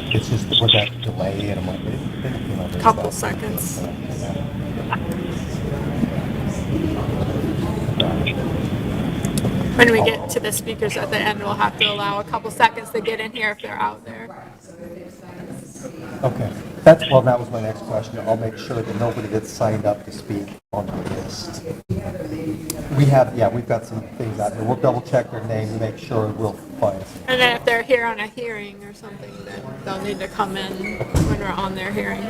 it. It's just with that delay and a moment. Couple seconds. When we get to the speakers at the end, we'll have to allow a couple seconds to get in here if they're out there. Okay. That was my next question. I'll make sure that nobody gets signed up to speak on the list. We've got some things out there. We'll double check their name to make sure we'll find some. And then if they're here on a hearing or something, then they'll need to come in when we're on their hearing.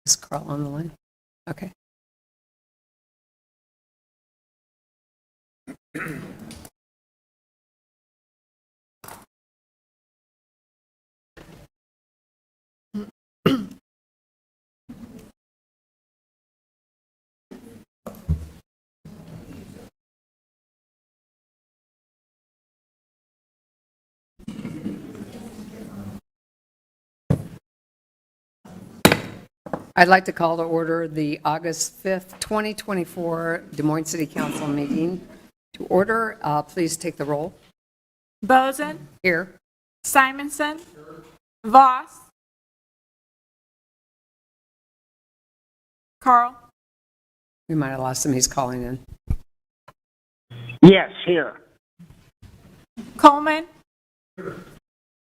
Is Carl on the line? Okay. I'd like to call to order the August 5th, 2024 Des Moines City Council meeting. To order, please take the roll. Bozen, Here. Simonson, Voss, Carl, We might have lost him. He's calling in. Yes, here. Coleman,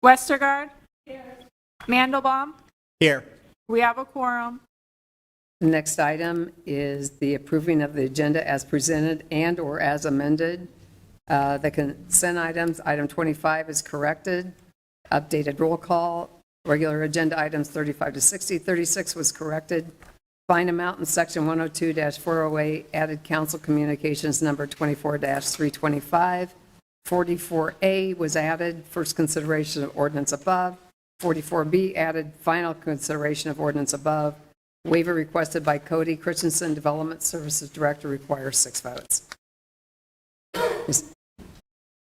Westergaard, Mandelbaum. Here. We have a quorum. The next item is the approving of the agenda as presented and/or as amended. The consent items, item 25 is corrected. Updated roll call. Regular agenda items 35 to 60. 36 was corrected. Fine amount in section 102-408, added council communications number 24-325. 44A was added, first consideration of ordinance above. 44B added, final consideration of ordinance above. Waiver requested by Cody Christensen, Development Services Director, requires 6 votes.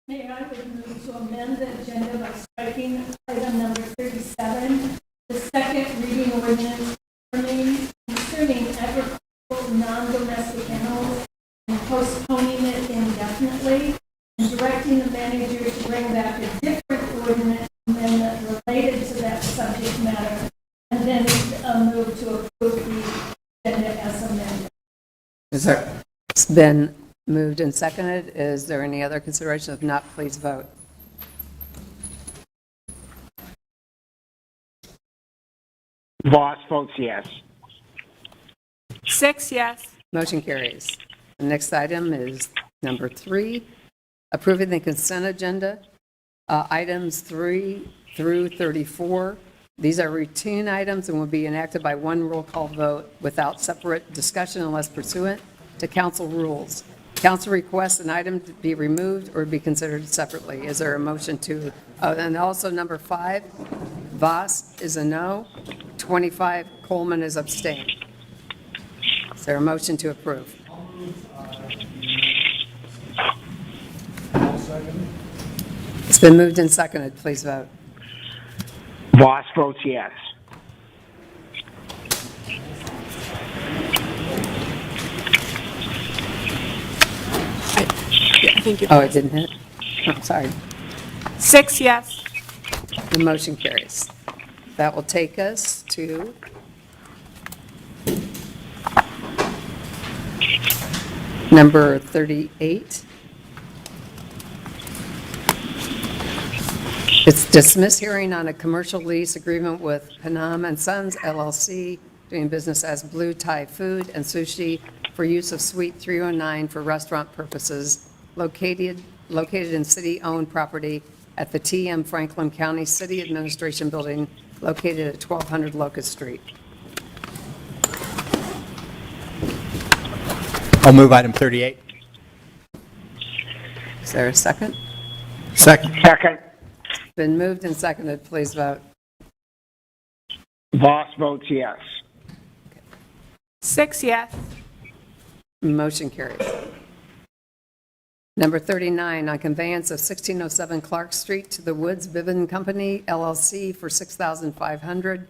Mayor, I would move to amend the agenda by striking item number 37, the second reading ordinance concerning agricultural non-domestic animals, and postponing it indefinitely, and directing the manager to bring back a different ordinance amendment related to that subject matter, and then move to approve the agenda as amended. It's been moved and seconded. Is there any other consideration? If not, please vote. Voss votes yes. 6 yes. Motion carries. The next item is number 3, approving the consent agenda, items 3 through 34. These are routine items and will be enacted by one roll call vote without separate discussion unless pursuant to council rules. Council requests an item to be removed or be considered separately. Is there a motion to, and also number 5, Voss is a no. 25, Coleman is abstained. Is there a motion to approve? It's been moved and seconded. Please vote. Voss votes yes. think you. Oh, it didn't hit? Oh, sorry. 6 yes. The motion carries. That will take us to number 38. It's dismiss hearing on a commercial lease agreement with Panam and Sons LLC, doing business as Blue Thai Food and Sushi for use of Suite 309 for restaurant purposes, located in city-owned property at the T.M. Franklin County City Administration Building located at 1200 Locust Street. I'll move item 38. Is there a second? Second. Second. Been moved and seconded. Please vote. Voss votes yes. 6 yes. Motion carries. Number 39, on conveyance of 1607 Clark Street to the Woods Bibbin Company LLC for $6,500.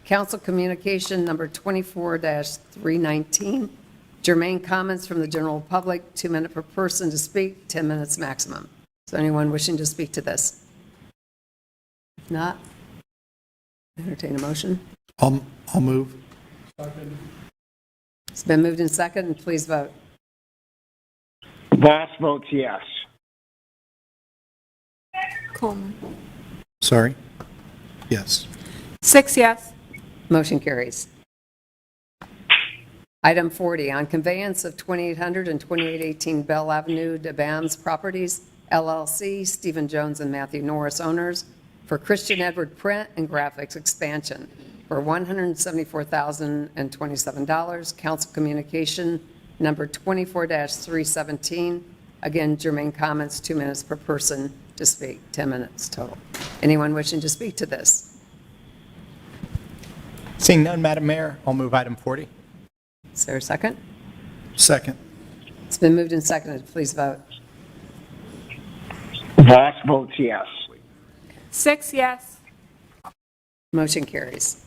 Council communication number 24-319. Germane comments from the general public, 2 minutes per person to speak, 10 minutes maximum. Is there anyone wishing to speak to this? If not, entertain a motion. I'll move. It's been moved and seconded. Please vote. Voss votes yes. Coleman. Sorry. Yes. 6 yes. Motion carries. Item 40, on conveyance of 2800 and 2818 Bell Avenue, DeBams Properties, LLC, Stephen Jones and Matthew Norris owners, for Christian Edward Print and Graphics expansion for $174,027. Council communication number 24-317. Again, germane comments, 2 minutes per person to speak, 10 minutes total. Anyone wishing to speak to this? Seeing none, Madam Mayor, I'll move item 40. Is there a second? Second. It's been moved and seconded. Please vote. Voss votes yes. 6 yes. Motion carries.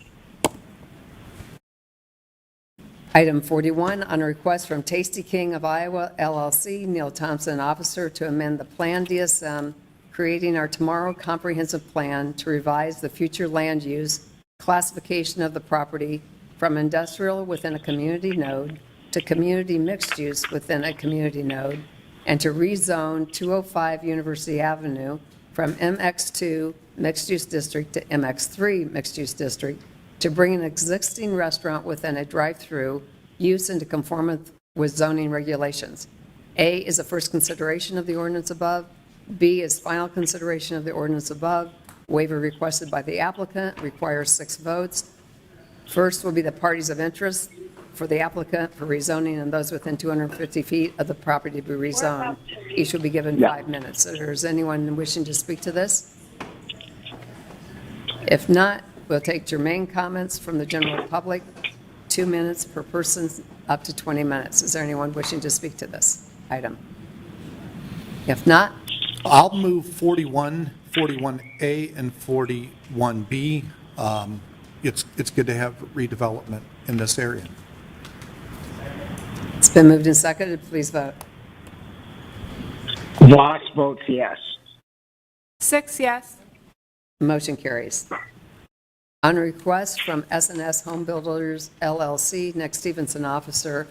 Item 41, on a request from Tasty King of Iowa LLC, Neil Thompson, officer, to amend the Plan DSM, creating our tomorrow comprehensive plan to revise the future land use classification of the property from industrial within a community node to community mixed use within a community node, and to rezone 205 University Avenue from MX2 mixed use district to MX3 mixed use district, to bring an existing restaurant within a drive-through use into conformance with zoning regulations. A is a first consideration of the ordinance above. B is final consideration of the ordinance above. Waiver requested by the applicant requires 6 votes. First will be the parties of interest for the applicant for rezoning and those within 250 feet of the property to be rezoned. Each will be given 5 minutes. Is anyone wishing to speak to this? If not, we'll take germane comments from the general public, 2 minutes per person, up to 20 minutes. Is there anyone wishing to speak to this item? If not, I'll move 41, 41A, and 41B. It's good to have redevelopment in this area. it's been moved and seconded. Please vote. Voss votes yes. 6 yes. Motion carries. On request from S&S Home Builders LLC, Nick Stevenson, officer,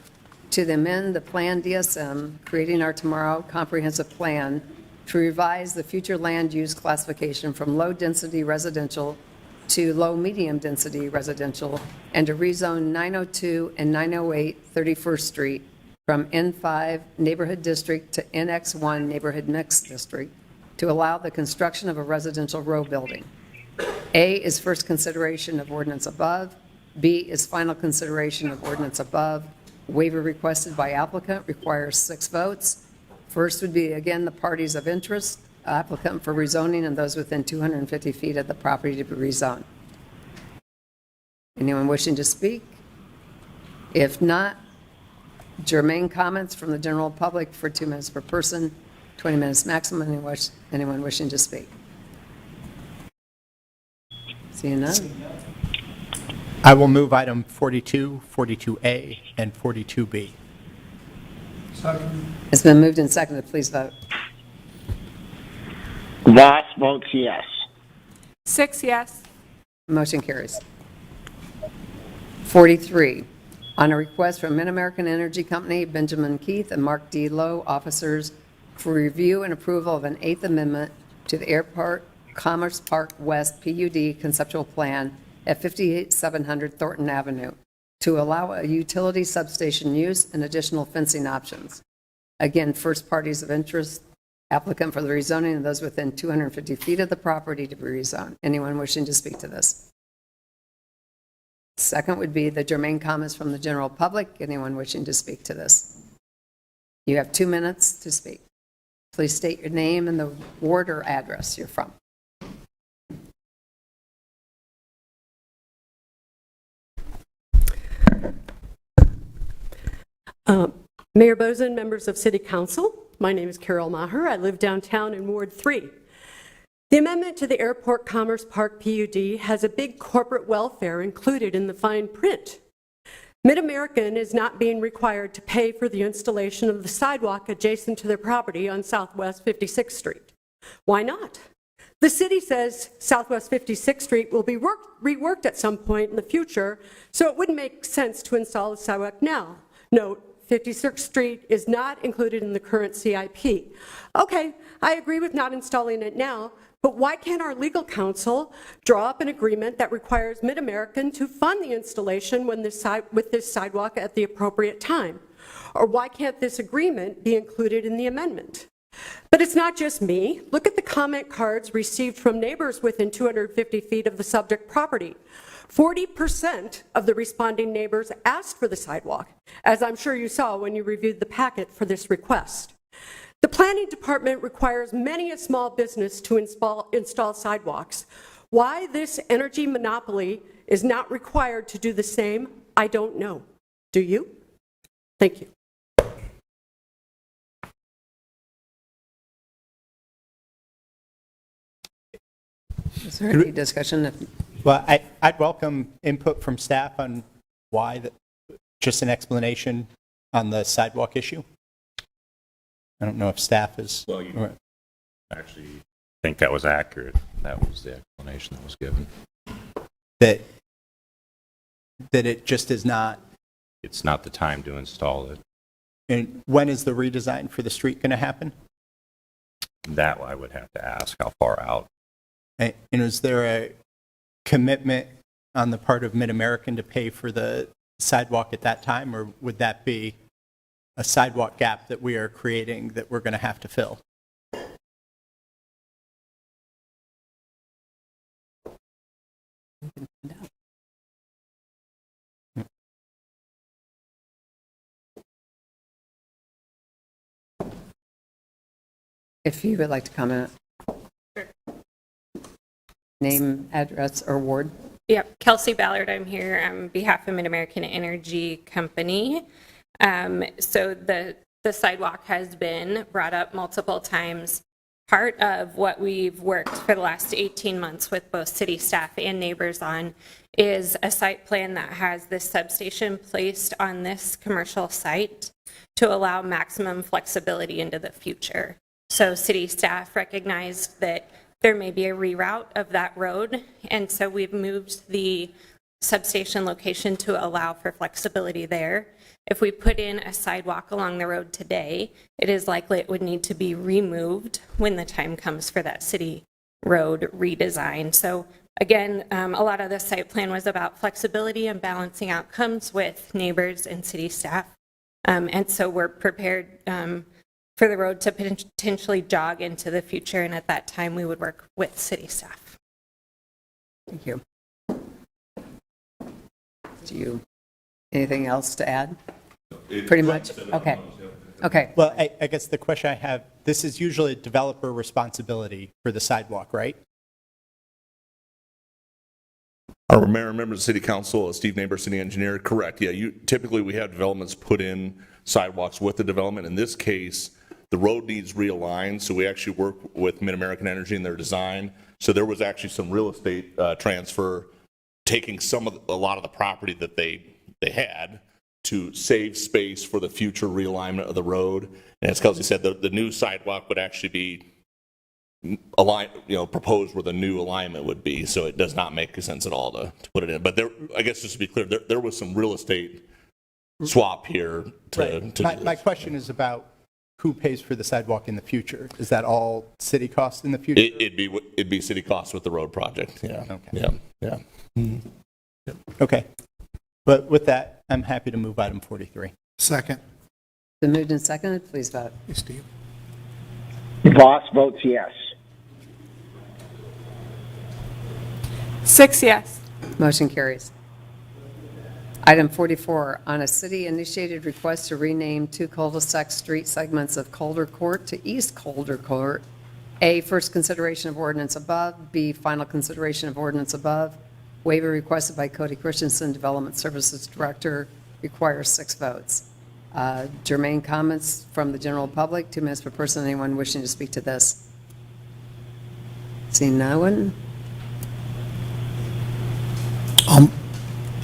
to amend the Plan DSM, creating our tomorrow comprehensive plan to revise the future land use classification from low-density residential to low-medium-density residential, and to rezone 902 and 908 31st Street from N5 Neighborhood District to NX1 Neighborhood Mixed District to allow the construction of a residential row building. A is first consideration of ordinance above. B is final consideration of ordinance above. Waiver requested by applicant requires 6 votes. First would be, again, the parties of interest, applicant for rezoning and those within 250 feet of the property to be rezoned. Anyone wishing to speak? If not, germane comments from the general public for 2 minutes per person, 20 minutes maximum. Anyone wishing to speak? Seeing none. I will move item 42, 42A, and 42B. It's been moved and seconded. Please vote. Voss votes yes. 6 yes. Motion carries. 43, on a request from MidAmerican Energy Company, Benjamin Keith and Mark D. Lowe, officers, for review and approval of an Eighth Amendment to the Airport Commerce Park West PUD conceptual plan at 58700 Thornton Avenue to allow a utility substation use and additional fencing options. Again, first parties of interest, applicant for the rezoning and those within 250 feet of the property to be rezoned. Anyone wishing to speak to this? Second would be the germane comments from the general public. Anyone wishing to speak to this? You have 2 minutes to speak. Please state your name and the ward or address you're from. Mayor Bozen, members of City Council, my name is Carol Maher. I live downtown in Ward 3. The amendment to the Airport Commerce Park PUD has a big corporate welfare included in the fine print. MidAmerican is not being required to pay for the installation of the sidewalk adjacent to their property on Southwest 56th Street. Why not? The city says Southwest 56th Street will be reworked at some point in the future, so it wouldn't make sense to install a sidewalk now. Note, 56th Street is not included in the current CIP. Okay, I agree with not installing it now, but why can't our legal counsel draw up an agreement that requires MidAmerican to fund the installation with this sidewalk at the appropriate time? Or why can't this agreement be included in the amendment? But it's not just me. Look at the comment cards received from neighbors within 250 feet of the subject property. 40% of the responding neighbors asked for the sidewalk, as I'm sure you saw when you reviewed the packet for this request. The planning department requires many a small business to install sidewalks. Why this energy monopoly is not required to do the same, I don't know. Do you? Thank you. Is there any discussion? Well, I'd welcome input from staff on why, just an explanation on the sidewalk issue. I don't know if staff is... Well, you actually think that was accurate. That was the explanation that was given. That it just is not... It's not the time to install it. And when is the redesign for the street going to happen? That I would have to ask how far out. And is there a commitment on the part of MidAmerican to pay for the sidewalk at that time, or would that be a sidewalk gap that we are creating that we're going to have to fill? If you would like to comment. Name, address, or ward. Yep, Kelsey Ballard, I'm here on behalf of MidAmerican Energy Company. So the sidewalk has been brought up multiple times. Part of what we've worked for the last 18 months with both city staff and neighbors on is a site plan that has this substation placed on this commercial site to allow maximum flexibility into the future. So city staff recognized that there may be a reroute of that road, and so we've moved the substation location to allow for flexibility there. If we put in a sidewalk along the road today, it is likely it would need to be removed when the time comes for that city road redesign. So again, a lot of the site plan was about flexibility and balancing outcomes with neighbors and city staff. And so we're prepared for the road to potentially jog into the future, and at that time we would work with city staff. Thank you. Anything else to add? Pretty much? Okay. Okay. Well, I guess the question I have, this is usually a developer responsibility for the sidewalk, right? Our mayor, members of the city council, Steve Neighbor, city engineer, correct. Yeah, typically we have developments put in sidewalks with the development. In this case, the road needs realigned, so we actually work with MidAmerican Energy in their design. So there was actually some real estate transfer, taking a lot of the property that they had to save space for the future realignment of the road. And as Kelsey said, the new sidewalk would actually be align, propose where the new alignment would be, so it does not make sense at all to put it in. But there, I guess just to be clear, there was some real estate swap here to do My this. question is about who pays for the sidewalk in the future? Is that all city costs in the future? It'd be city costs with the road project, yeah. Okay. Yeah. Okay. But with that, I'm happy to move item 43. Second. Been moved and seconded, please vote. Hey, Steve. Voss votes yes. 6 yes. Motion carries. Item 44, on a city-initiated request to rename 2 cul-de-sac street segments of Calder Court to East Calder Court. A, first consideration of ordinance above. B, final consideration of ordinance above. Waiver requested by Cody Christensen, Development Services Director, requires 6 votes. Germane comments from the general public, 2 minutes per person. Anyone wishing to speak to this? Seeing no one?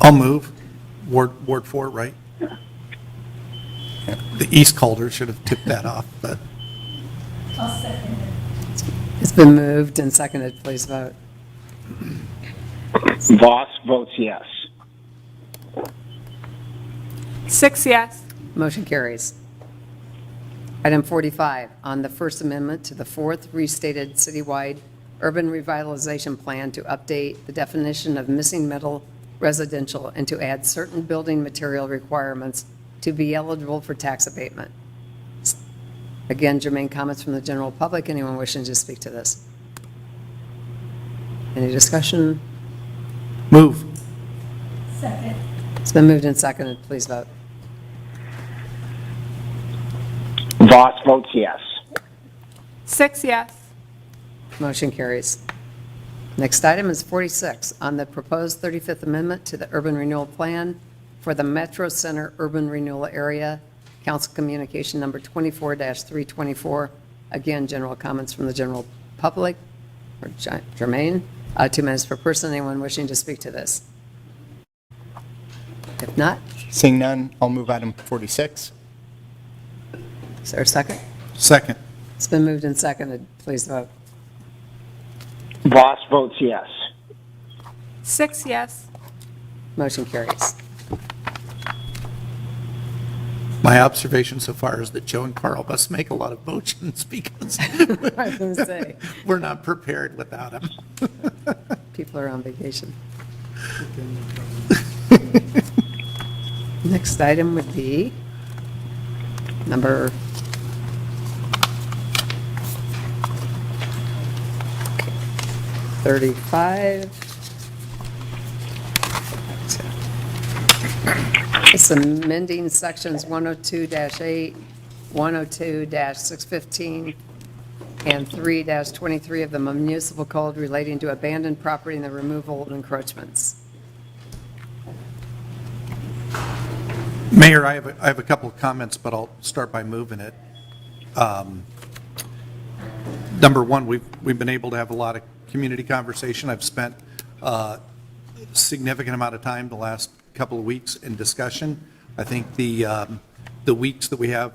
I'll move. Ward 4, right? The East Calder should have tipped that off, but I'll second it. It's been moved and seconded. Please vote. Voss votes yes. 6 yes. Motion carries. Item 45, on the First Amendment to the 4th restated citywide urban revitalization plan to update the definition of missing middle residential and to add certain building material requirements to be eligible for tax abatement. Again, germane comments from the general public. Anyone wishing to speak to this? Any discussion? move. Second. It's been moved and seconded. Please vote. Voss votes yes. 6 yes. Motion carries. Next item is 46, on the proposed 35th Amendment to the Urban Renewal Plan for the Metro Center Urban Renewal Area, Council Communication Number 24-324. Again, general comments from the general public, or germane. 2 minutes per person. Anyone wishing to speak to this? If not, Seeing none, I'll move item 46. is there a second? Second. It's been moved and seconded. Please vote. Voss votes yes. 6 yes. Motion carries. My observation so far is that Joe and Carl must make a lot of motions because I was going to say, we're not prepared without them. people are on vacation. Next item would be number 35. It's amending sections 102-8, 102-615, and 3-23 of the Municipal Code relating to abandoned property and the removal of encroachments. Mayor, I have a couple of comments, but I'll start by moving it. Number one, we've been able to have a lot of community conversation. I've spent a significant amount of time the last couple of weeks in discussion. I think the weeks that we have,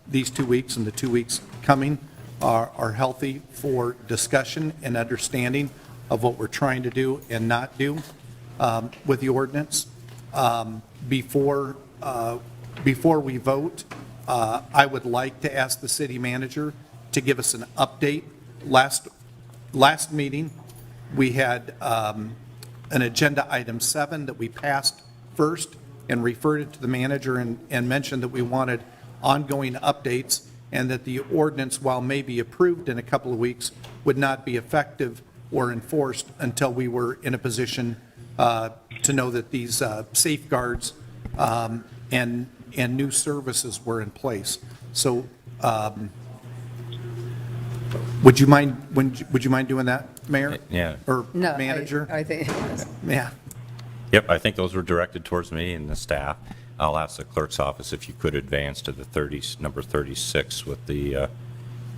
these 2 weeks and the 2 weeks coming, are healthy for discussion and understanding of what we're trying to do and not do with the ordinance. Before we vote, I would like to ask the city manager to give us an update. Last meeting, we had an agenda item 7 that we passed first and referred it to the manager and mentioned that we wanted ongoing updates and that the ordinance, while may be approved in a couple of weeks, would not be effective or enforced until we were in a position to know that these safeguards and new services were in place. So would you mind doing that, Mayor? Yeah. Or No, manager? I think, Yeah. Yep, I think those were directed towards me and the staff. I'll ask the clerk's office if you could advance to the number 36 with the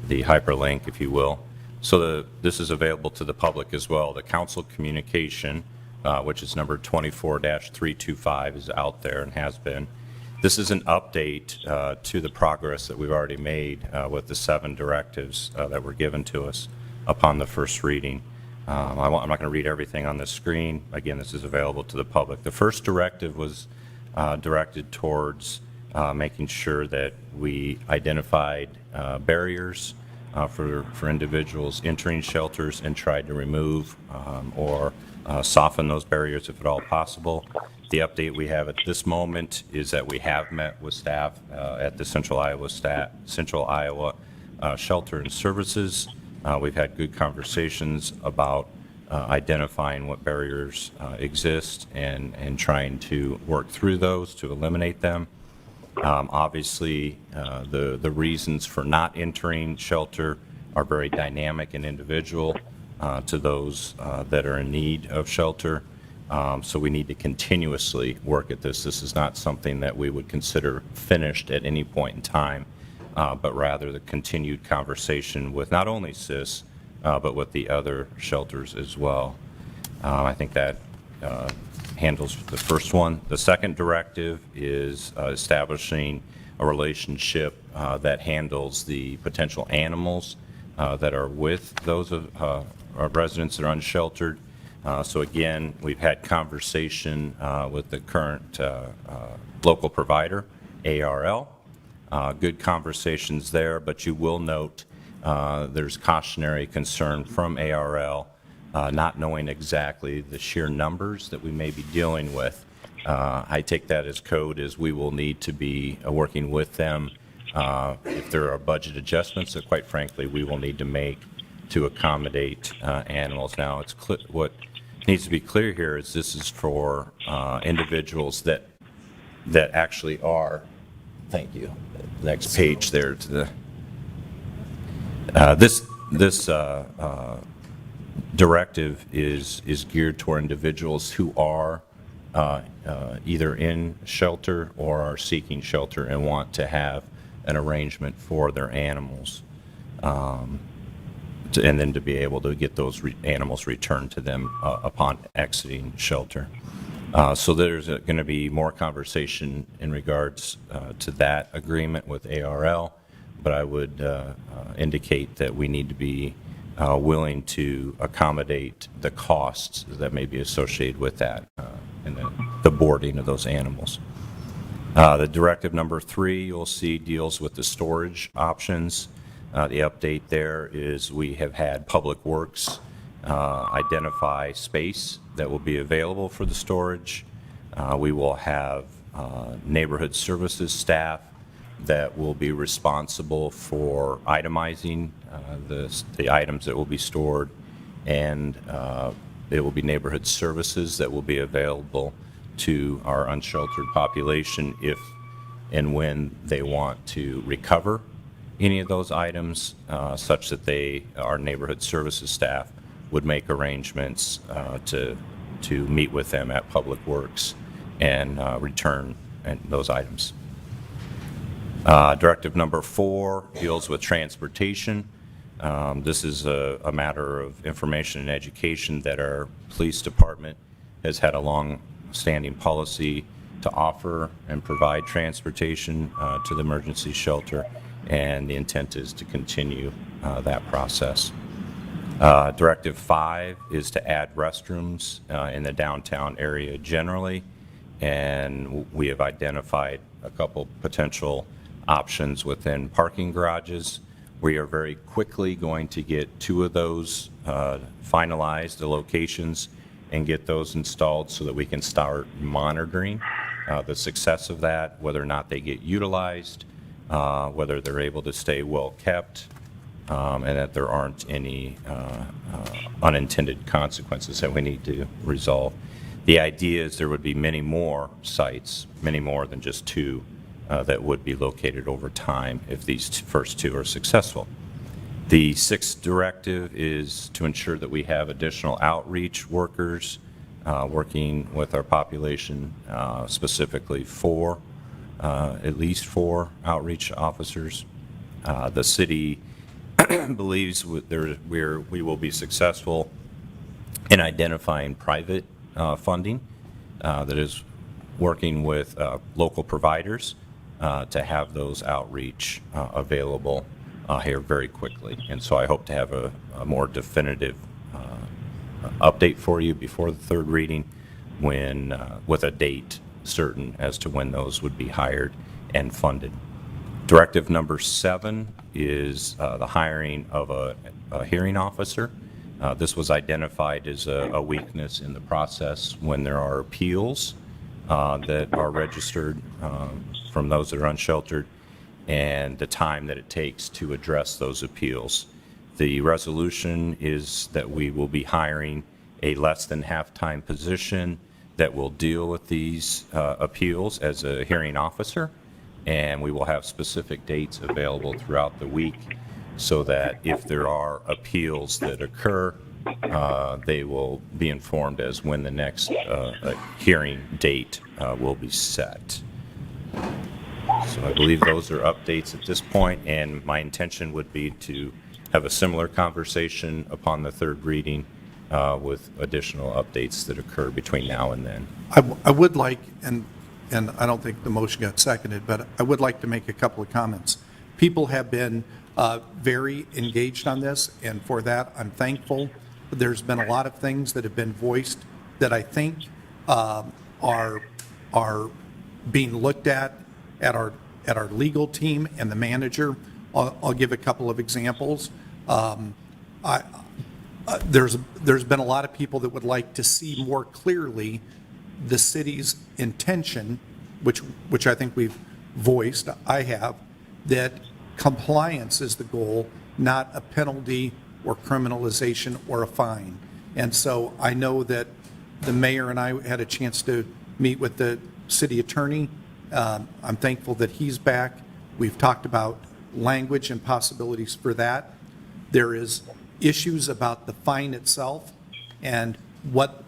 hyperlink, if you will. So this is available to the public as well. The council communication, which is number 24-325, is out there and has been. This is an update to the progress that we've already made with the 7 directives that were given to us upon the first reading. I'm not going to read everything on the screen. Again, this is available to the public. The first directive was directed towards making sure that we identified barriers for individuals entering shelters and tried to remove or soften those barriers if at all possible. The update we have at this moment is that we have met with staff at the Central Iowa Shelter and Services. We've had good conversations about identifying what barriers exist and trying to work through those to eliminate them. Obviously, the reasons for not entering shelter are very dynamic and individual to those that are in need of shelter. So we need to continuously work at this. This is not something that we would consider finished at any point in time, but rather the continued conversation with not only CIS, but with the other shelters as well. I think that handles the first one. The second directive is establishing a relationship that handles the potential animals that are with those of our residents that are unsheltered. So again, we've had conversation with the current local provider, ARL. Good conversations there, but you will note there's cautionary concern from ARL, not knowing exactly the sheer numbers that we may be dealing with. I take that as code as we will need to be working with them if there are budget adjustments that, quite frankly, we will need to make to accommodate animals. Now, what needs to be clear here is this is for individuals that actually are. Thank you. Next page there to the. This directive is geared toward individuals who are either in shelter or are seeking shelter and want to have an arrangement for their animals, and then to be able to get those animals returned to them upon exiting shelter. So there's going to be more conversation in regards to that agreement with ARL, but I would indicate that we need to be willing to accommodate the costs that may be associated with that and the boarding of those animals. The directive number 3, you'll see, deals with the storage options. The update there is we have had Public Works identify space that will be available for the storage. We will have neighborhood services staff that will be responsible for itemizing the items that will be stored, and it will be neighborhood services that will be available to our unsheltered population if and when they want to recover any of those items, such that our neighborhood services staff would make arrangements to meet with them at Public Works and return those items. Directive number 4 deals with transportation. This is a matter of information and education that our police department has had a long-standing policy to offer and provide transportation to the emergency shelter, and the intent is to continue that process. Directive 5 is to add restrooms in the downtown area generally, and we have identified a couple potential options within parking garages. We are very quickly going to get 2 of those finalized, the locations, and get those installed so that we can start monitoring the success of that, whether or not they get utilized, whether they're able to stay well kept, and that there aren't any unintended consequences that we need to resolve. The idea is there would be many more sites, many more than just 2, that would be located over time if these first 2 are successful. The 6th directive is to ensure that we have additional outreach workers working with our population, specifically at least 4 outreach officers. The city believes we will be successful in identifying private funding that is working with local providers to have those outreach available here very quickly. And so I hope to have a more definitive update for you before the third reading when, with a date certain as to when those would be hired and funded. Directive number 7 is the hiring of a hearing officer. This was identified as a weakness in the process when there are appeals that are registered from those that are unsheltered and the time that it takes to address those appeals. The resolution is that we will be hiring a less than half-time position that will deal with these appeals as a hearing officer, and we will have specific dates available throughout the week so that if there are appeals that occur, they will be informed as when the next hearing date will be set. So I believe those are updates at this point, and my intention would be to have a similar conversation upon the third reading with additional updates that occur between now and then. I would like, and I don't think the motion got seconded, but I would like to make a couple of comments. People have been very engaged on this, and for that, I'm thankful. There's been a lot of things that have been voiced that I think are being looked at our legal team and the manager. I'll give a couple of examples. There's been a lot of people that would like to see more clearly the city's intention, which I think we've voiced, I have, that compliance is the goal, not a penalty or criminalization or a fine. And so I know that the mayor and I had a chance to meet with the city attorney. I'm thankful that he's back. We've talked about language and possibilities for that. There is issues about the fine itself and what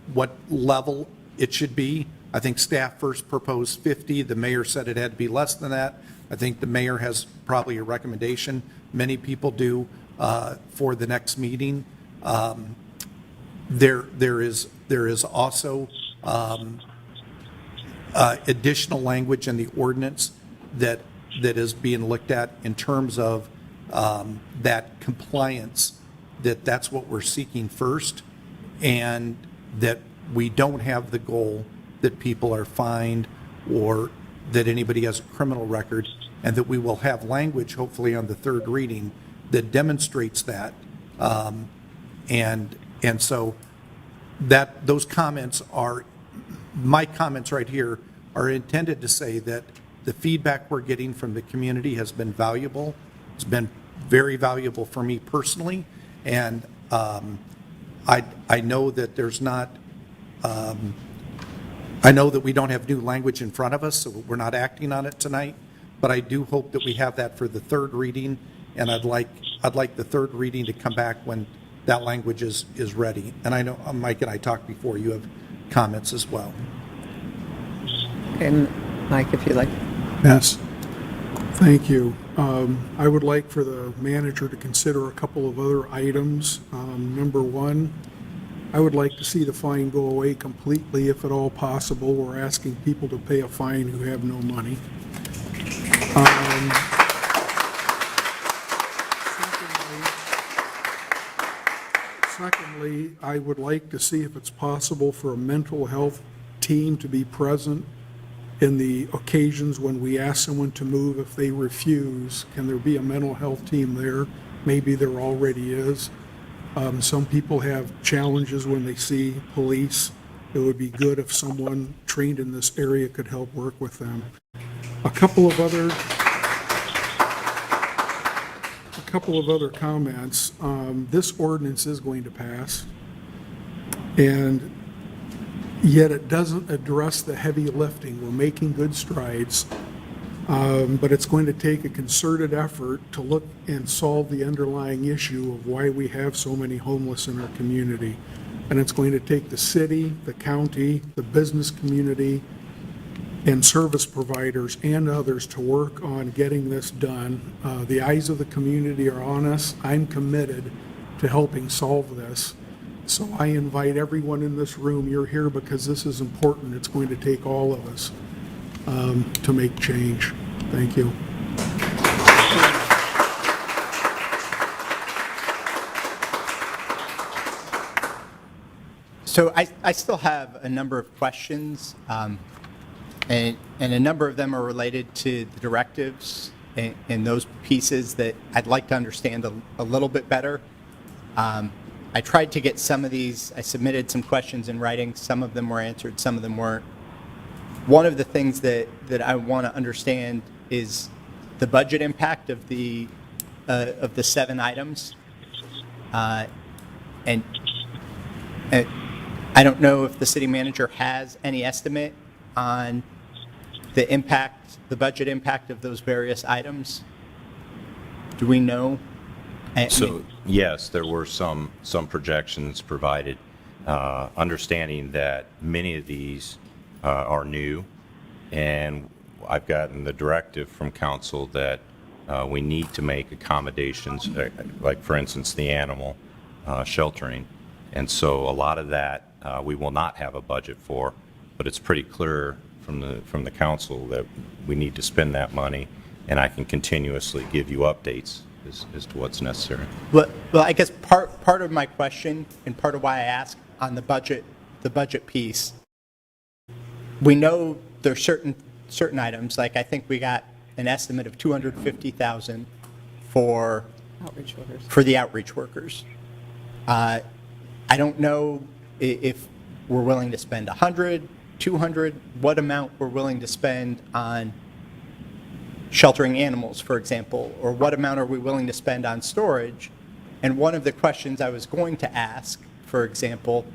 level it should be. I think staff first proposed 50. The mayor said it had to be less than that. I think the mayor has probably a recommendation. Many people do for the next meeting. There is also additional language in the ordinance that is being looked at in terms of that compliance, that's what we're seeking first, and that we don't have the goal that people are fined or that anybody has a criminal record, and that we will have language, hopefully on the third reading, that demonstrates that. And so that those comments are, my comments right here are intended to say that the feedback we're getting from the community has been valuable. It's been very valuable for me personally, and I know that there's not, I know that we don't have new language in front of us, so we're not acting on it tonight, but I do hope that we have that for the third reading, and I'd like the third reading to come back when that language is ready. And I know Mike and I talked before, you have comments as well. Okay, Mike, if you'd like. Yes, thank you. I would like for the manager to consider a couple of other items. Number one, I would like to see the fine go away completely if at all possible. We're asking people to pay a fine who have no money. Secondly, I would like to see if it's possible for a mental health team to be present in the occasions when we ask someone to move. If they refuse, can there be a mental health team there? Maybe there already is. Some people have challenges when they see police. It would be good if someone trained in this area could help work with them. A couple of other comments. This ordinance is going to pass, and yet it doesn't address the heavy lifting. We're making good strides, but it's going to take a concerted effort to look and solve the underlying issue of why we have so many homeless in our community. And it's going to take the city, the county, the business community, and service providers and others to work on getting this done. The eyes of the community are on us. I'm committed to helping solve this. So I invite everyone in this room, you're here because this is important. It's going to take all of us to make change. Thank you. So I still have a number of questions, and a number of them are related to the directives and those pieces that I'd like to understand a little bit better. I tried to get some of these, I submitted some questions in writing, some of them were answered, some of them weren't. One of the things that I want to understand is the budget impact of the 7 items. And I don't know if the city manager has any estimate on the impact, the budget impact of those various items. Do we know? So, yes, there were some projections provided, understanding that many of these are new, and I've gotten the directive from council that we need to make accommodations, like for instance the animal sheltering, and so a lot of that we will not have a budget for, but it's pretty clear from the council that we need to spend that money, and I can continuously give you updates as to what's necessary. Well, I guess part of my question and part of why I ask on the budget piece, we know there's certain items, like I think we got an estimate of $250,000 for the outreach workers. I don't know if we're willing to spend 100, 200, what amount we're willing to spend on sheltering animals, for example, or what amount are we willing to spend on storage? And one of the questions I was going to ask, for example,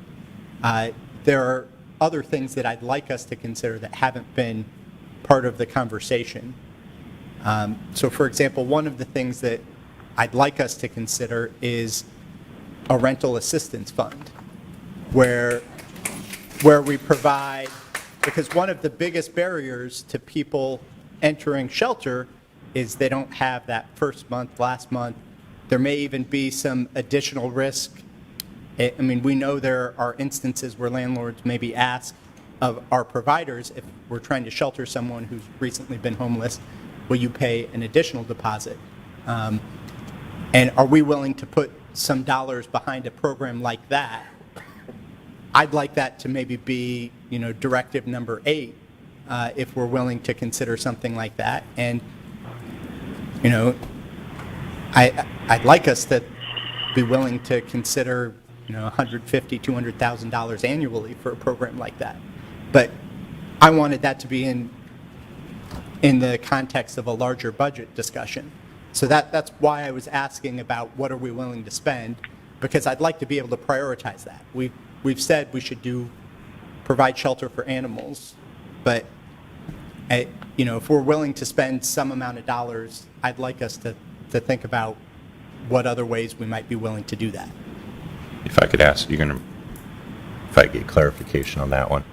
there are other things that I'd like us to consider that haven't been part of the conversation. So, for example, one of the things that I'd like us to consider is a rental assistance fund, where we provide, because one of the biggest barriers to people entering shelter is they don't have that first month, last month. There may even be some additional risk. I mean, we know there are instances where landlords maybe ask of our providers, if we're trying to shelter someone who's recently been homeless, will you pay an additional deposit? And are we willing to put some dollars behind a program like that? I'd like that to maybe be, directive number 8, if we're willing to consider something like that. And, I'd like us to be willing to consider, $150,000, $200,000 annually for a program like that. But I wanted that to be in the context of a larger budget discussion. So that's why I was asking about what are we willing to spend, because I'd like to be able to prioritize that. We've said we should provide shelter for animals, but if we're willing to spend some amount of dollars, I'd like us to think about what other ways we might be willing to do that. If I could ask, if I get clarification on that one.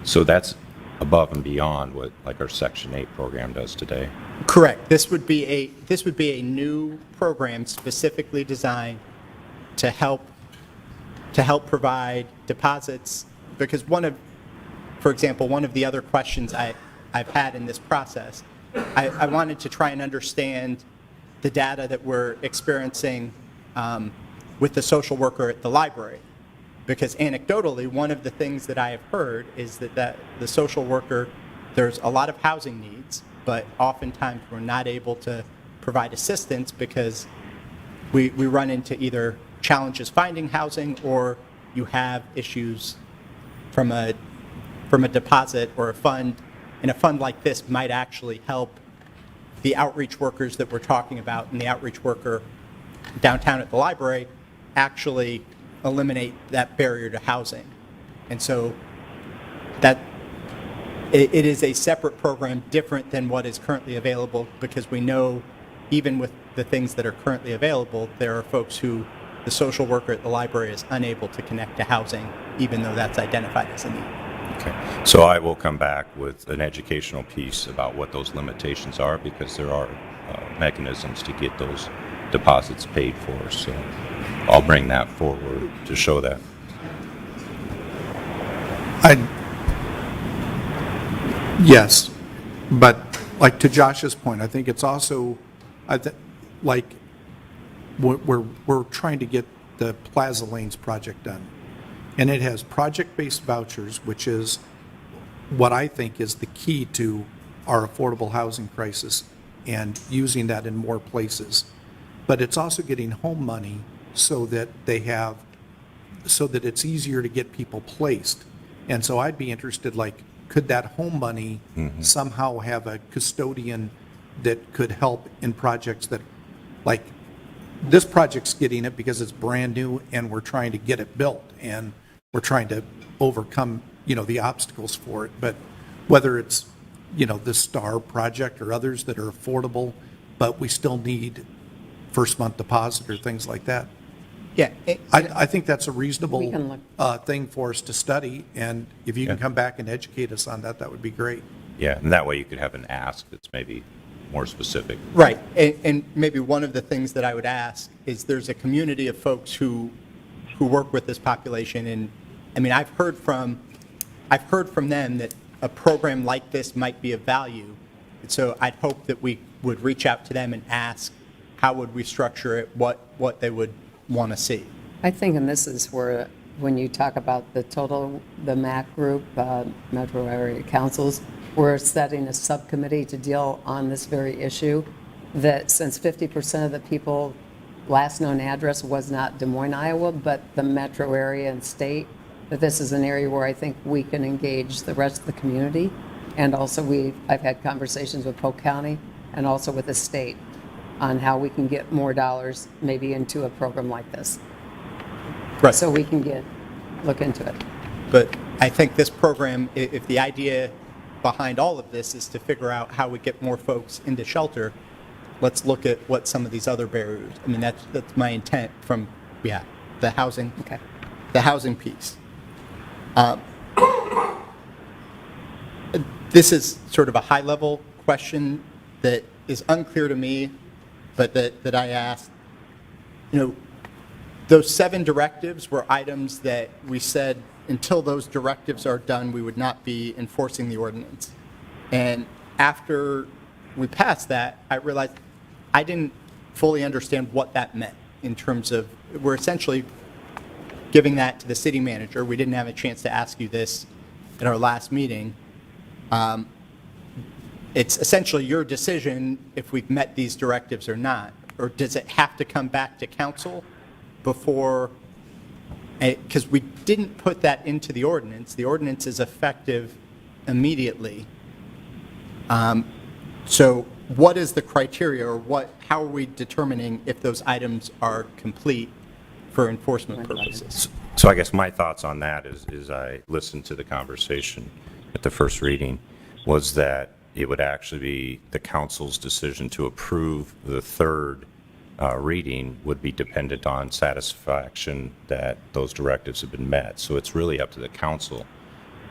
So that's above and beyond what like our Section 8 program does today? Correct. This would be a new program specifically designed to help provide deposits, because for example, one of the other questions I've had in this process, I wanted to try and understand the data that we're experiencing with the social worker at the library. Because anecdotally, one of the things that I have heard is that the social worker, there's a lot of housing needs, but oftentimes we're not able to provide assistance because we run into either challenges finding housing, or you have issues from a deposit or a fund. And a fund like this might actually help the outreach workers that we're talking about, and the outreach worker downtown at the library actually eliminate that barrier to housing. And so that it is a separate program, different than what is currently available, because we know even with the things that are currently available, there are folks who the social worker at the library is unable to connect to housing, even though that's identified as a need. Okay. So I will come back with an educational piece about what those limitations are, because there are mechanisms to get those deposits paid for. So I'll bring that forward to show that. Yes, but like to Josh's point, I think it's also, we're trying to get the Plaza Lanes project done. and it has project-based vouchers, which is what I think is the key to our affordable housing crisis and using that in more places. But it's also getting home money so that it's easier to get people placed. And so I'd be interested, like, could that home money somehow have a custodian that could help in projects that, like, this project's getting it because it's brand new and we're trying to get it built and we're trying to overcome, the obstacles for it. But whether it's, the STAR project or others that are affordable, but we still need first month deposit or things like that. Yeah. I think that's a reasonable We can look. thing for us to study, and if you can come back and educate us on that, that would be great. Yeah, and that way you could have an ask that's maybe more specific. Right, and maybe one of the things that I would ask is there's a community of folks who work with this population, and I mean, I've heard from them that a program like this might be of value, and so I'd hope that we would reach out to them and ask how would we structure it, what they would want to see. I think, and this is where, when you talk about the MAC group, Metro Area Councils, we're setting a subcommittee to deal on this very issue, that since 50% of the people, last known address was not Des Moines, Iowa, but the metro area and state, that this is an area where I think we can engage the rest of the community. And also I've had conversations with Polk County and also with the state on how we can get more dollars maybe into a program like this. Right. So we can look into it. But I think this program, if the idea behind all of this is to figure out how we get more folks into shelter, let's look at what some of these other barriers. I mean, that's my intent from the housing. Okay. The housing piece. This is sort of a high-level question that is unclear to me, but that I asked. Those 7 directives were items that we said until those directives are done, we would not be enforcing the ordinance. And after we passed that, I realized I didn't fully understand what that meant in terms of, we're essentially giving that to the city manager. We didn't have a chance to ask you this at our last meeting. It's essentially your decision if we've met these directives or not, or does it have to come back to council before, because we didn't put that into the ordinance. The ordinance is effective immediately. So what is the criteria, or how are we determining if those items are complete for enforcement purposes? So I guess my thoughts on that is I listened to the conversation at the first reading, was that it would actually be the council's decision to approve the third reading would be dependent on satisfaction that those directives have been met. So it's really up to the council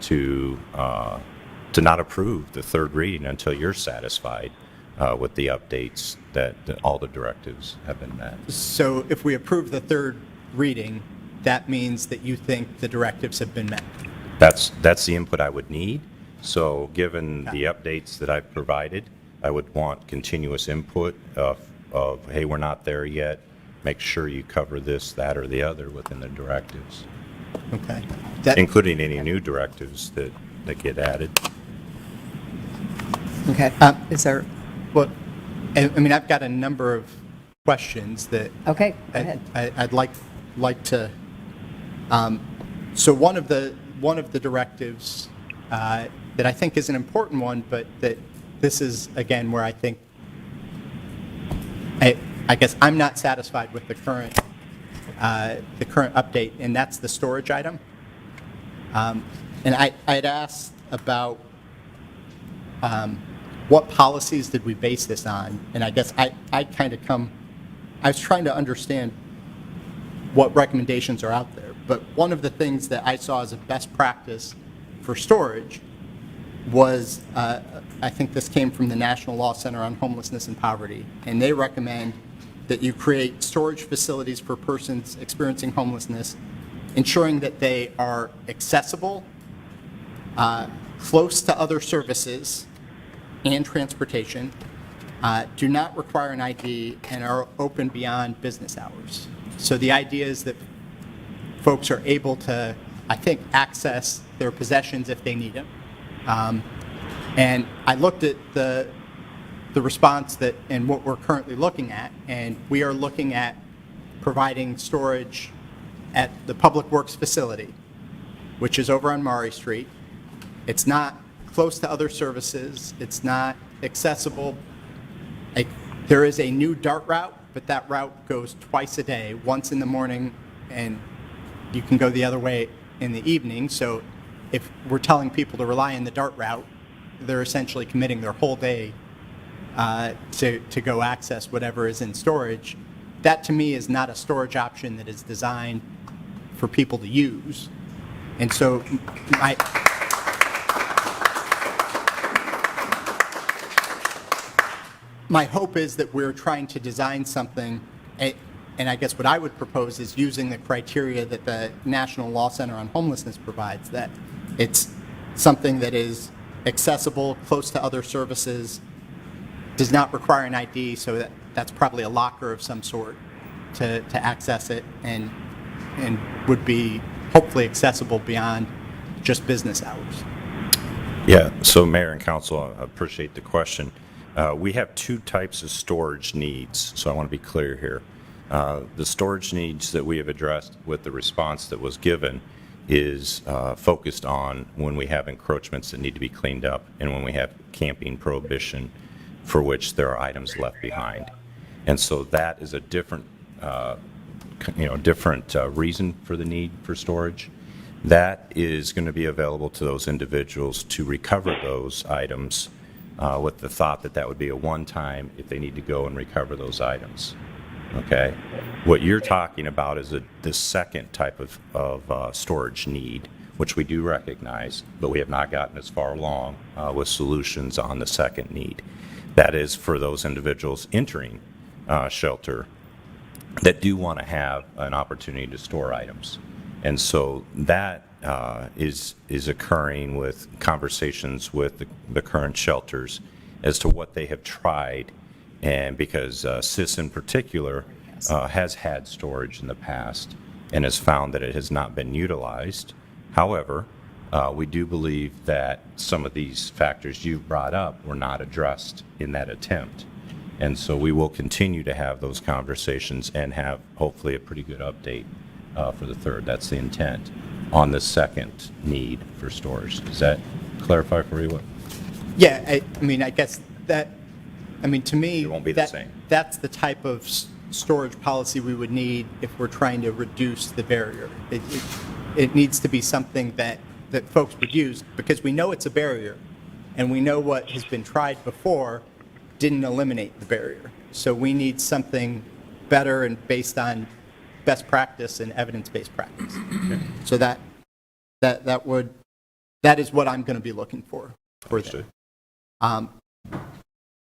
to not approve the third reading until you're satisfied with the updates that all the directives have been met. So if we approve the third reading, that means that you think the directives have been met? That's the input I would need. So given the updates that I've provided, I would want continuous input of, hey, we're not there yet. Make sure you cover this, that, or the other within the directives. Okay. Including any new directives that get added. Okay. Is there, Well, I mean, I've got a number of questions that okay, go ahead. I'd like to. So one of the directives that I think is an important one, but that this is again where I think I guess I'm not satisfied with the current update, and that's the storage item. And I'd asked about what policies did we base this on, and I guess I was trying to understand what recommendations are out there. But one of the things that I saw as a best practice for storage was, I think this came from the National Law Center on Homelessness and Poverty, and they recommend that you create storage facilities for persons experiencing homelessness, ensuring that they are accessible, close to other services and transportation, do not require an ID, and are open beyond business hours. So the idea is that folks are able to I think, access their possessions if they need them. And I looked at the response that and what we're currently looking at, and we are looking at providing storage at the Public Works facility, which is over on Maury Street. It's not close to other services. It's not accessible. There is a new DART route, but that route goes twice a day, once in the morning, and you can go the other way in the evening. So if we're telling people to rely on the DART route, they're essentially committing their whole day to go access whatever is in storage. That, to me, is not a storage option that is designed for people to use. And so my hope is that we're trying to design something, and I guess what I would propose is using the criteria that the National Law Center on Homelessness provides, that it's something that is accessible, close to other services, does not require an ID, so that's probably a locker of some sort to access it, and would be hopefully accessible beyond just business hours. Yeah, so Mayor and Council, I appreciate the question. We have two types of storage needs, so I want to be clear here. The storage needs that we have addressed with the response that was given is focused on when we have encroachments that need to be cleaned up and when we have camping prohibition for which there are items left behind. And so that is a different, reason for the need for storage. That is going to be available to those individuals to recover those items with the thought that that would be a one-time if they need to go and recover those items. Okay? What you're talking about is the second type of storage need, which we do recognize, but we have not gotten as far along with solutions on the second need. That is for those individuals entering shelter that do want to have an opportunity to store items. And so that is occurring with conversations with the current shelters as to what they have tried. And because CIS in particular has had storage in the past and has found that it has not been utilized. However, we do believe that some of these factors you've brought up were not addressed in that attempt. And so we will continue to have those conversations and have hopefully a pretty good update for the third. That's the intent on the second need for storage. Does that clarify for you? Yeah, I mean, I guess that, I mean, to me, It won't be the same. That's the type of storage policy we would need if we're trying to reduce the barrier. It needs to be something that folks would use, because we know it's a barrier, and we know what has been tried before didn't eliminate the barrier. So we need something better and based on best practice and evidence-based practice. Okay. So that is what I'm going to be looking for that.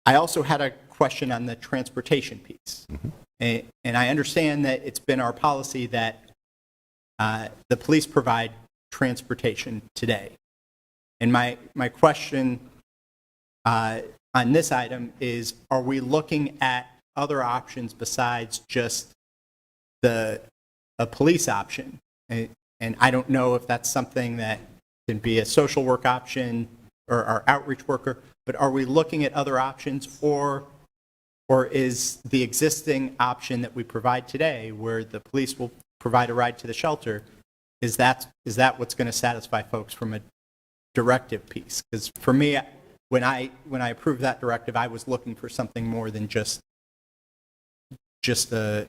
I also had a question on the transportation piece. Mm-hmm. And I understand that it's been our policy that the police provide transportation today. And my question on this item is, are we looking at other options besides just a police option? And I don't know if that's something that can be a social work option or our outreach worker, but are we looking at other options, or is the existing option that we provide today, where the police will provide a ride to the shelter, is that what's going to satisfy folks from a directive piece? Because for me, when I approved that directive, I was looking for something more than just a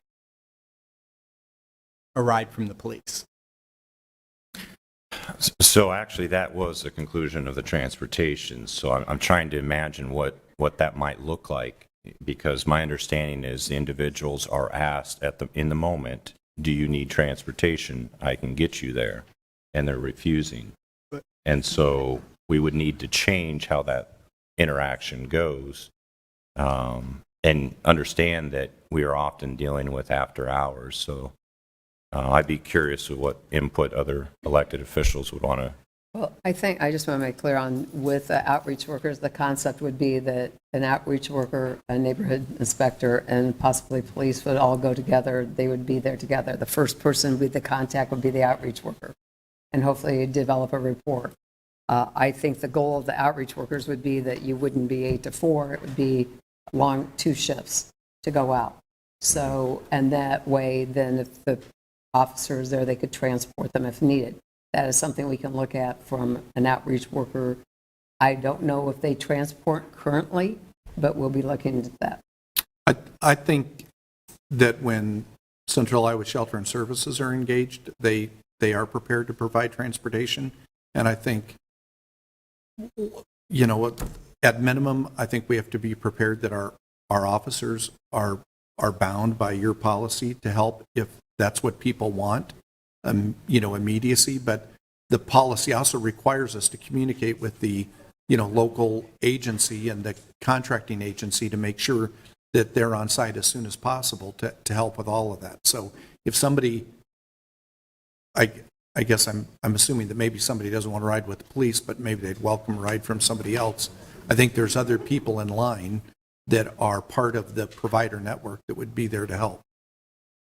ride from the police. So actually, that was the conclusion of the transportation. So I'm trying to imagine what that might look like, because my understanding is the individuals are asked in the moment, do you need transportation? I can get you there. And they're refusing. And so we would need to change how that interaction goes, and understand that we are often dealing with after hours. So I'd be curious of what input other elected officials would want to. Well, I think, I just want to make clear on, with outreach workers, the concept would be that an outreach worker, a neighborhood inspector, and possibly police would all go together. They would be there together. The first person with the contact would be the outreach worker. and hopefully develop a report. I think the goal of the outreach workers would be that you wouldn't be 8 to 4, it would be long 2 shifts to go out. So, and that way, then if the officer is there, they could transport them if needed. That is something we can look at from an outreach worker. I don't know if they transport currently, but we'll be looking at that. I think that when Central Iowa Shelter and Services are engaged, they are prepared to provide transportation. And I think, you know, at minimum, I think we have to be prepared that our officers are bound by your policy to help if that's what people want, you know, immediacy. But the policy also requires us to communicate with the, you know, local agency and the contracting agency to make sure that they're on site as soon as possible to help with all of that. So if somebody, I guess I'm assuming that maybe somebody doesn't want to ride with the police, but maybe they'd welcome a ride from somebody else. I think there's other people in line that are part of the provider network that would be there to help.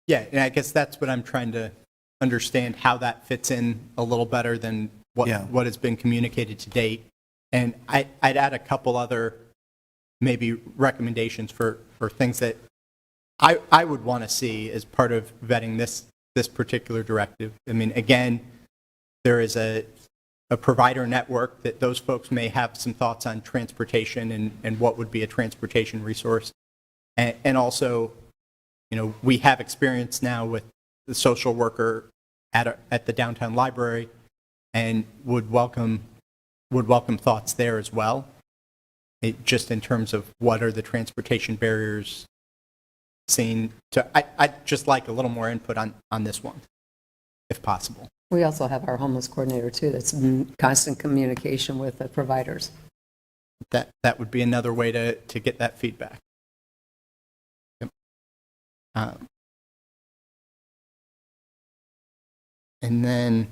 Yeah, and I guess that's what I'm trying to understand, how that fits in a little better than what has been communicated to date. And I'd add a couple other maybe recommendations for things that I would want to see as part of vetting this particular directive. I mean, again, there is a provider network that those folks may have some thoughts on transportation and what would be a transportation resource. And also, you know, we have experience now with the social worker at the downtown library, and would welcome thoughts there as well. Just in terms of what are the transportation barriers seen to, I'd just like a little more input on this one, if possible. We also have our homeless coordinator too, that's in constant communication with the providers. That would be another way to get that feedback. Yep. And then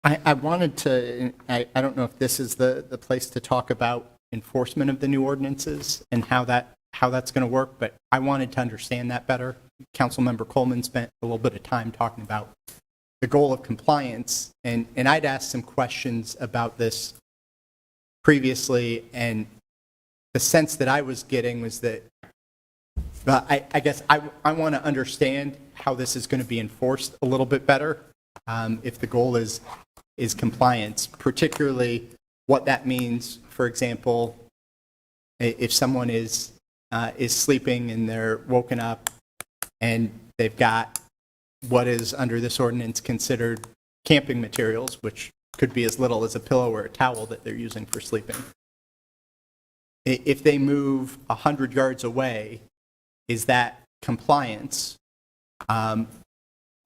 I wanted to, I don't know if this is the place to talk about enforcement of the new ordinances and how that's going to work, but I wanted to understand that better. Councilmember Coleman spent a little bit of time talking about the goal of compliance, and I'd asked some questions about this previously, and the sense that I was getting was that I guess I want to understand how this is going to be enforced a little bit better. If the goal is compliance, particularly what that means. For example, if someone is sleeping and they're woken up and they've got what is under this ordinance considered camping materials, which could be as little as a pillow or a towel that they're using for sleeping. If they move 100 yards away, is that compliance?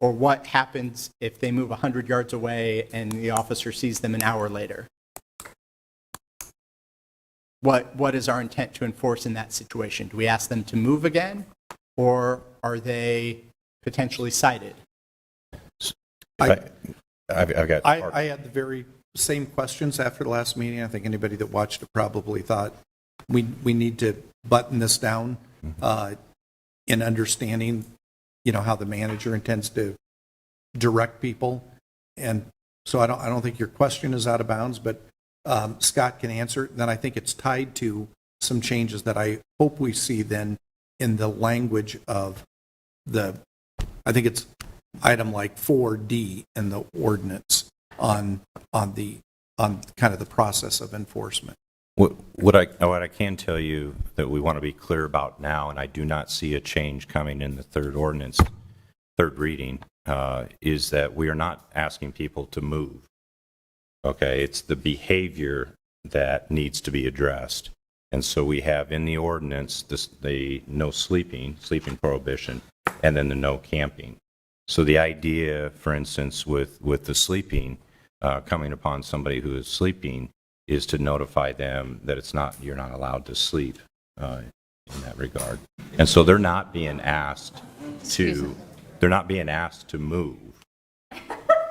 Or what happens if they move 100 yards away and the officer sees them an hour later? What is our intent to enforce in that situation? Do we ask them to move again, or are they potentially cited? I I've had the very same questions after the last meeting. I think anybody that watched it probably thought we need to button this down in understanding, you know, how the manager intends to direct people. And so I don't think your question is out of bounds, but Scott can answer. Then I think it's tied to some changes that I hope we see then in the language of I think it's item like 4D in the ordinance on kind of the process of enforcement. What I can tell you that we want to be clear about now, and I do not see a change coming in the third reading, is that we are not asking people to move. Okay, it's the behavior that needs to be addressed. And so we have in the ordinance the no sleeping prohibition, and then the no camping. So the idea, for instance, with the sleeping, coming upon somebody who is sleeping, is to notify them that you're not allowed to sleep in that regard. And so they're not being asked to move.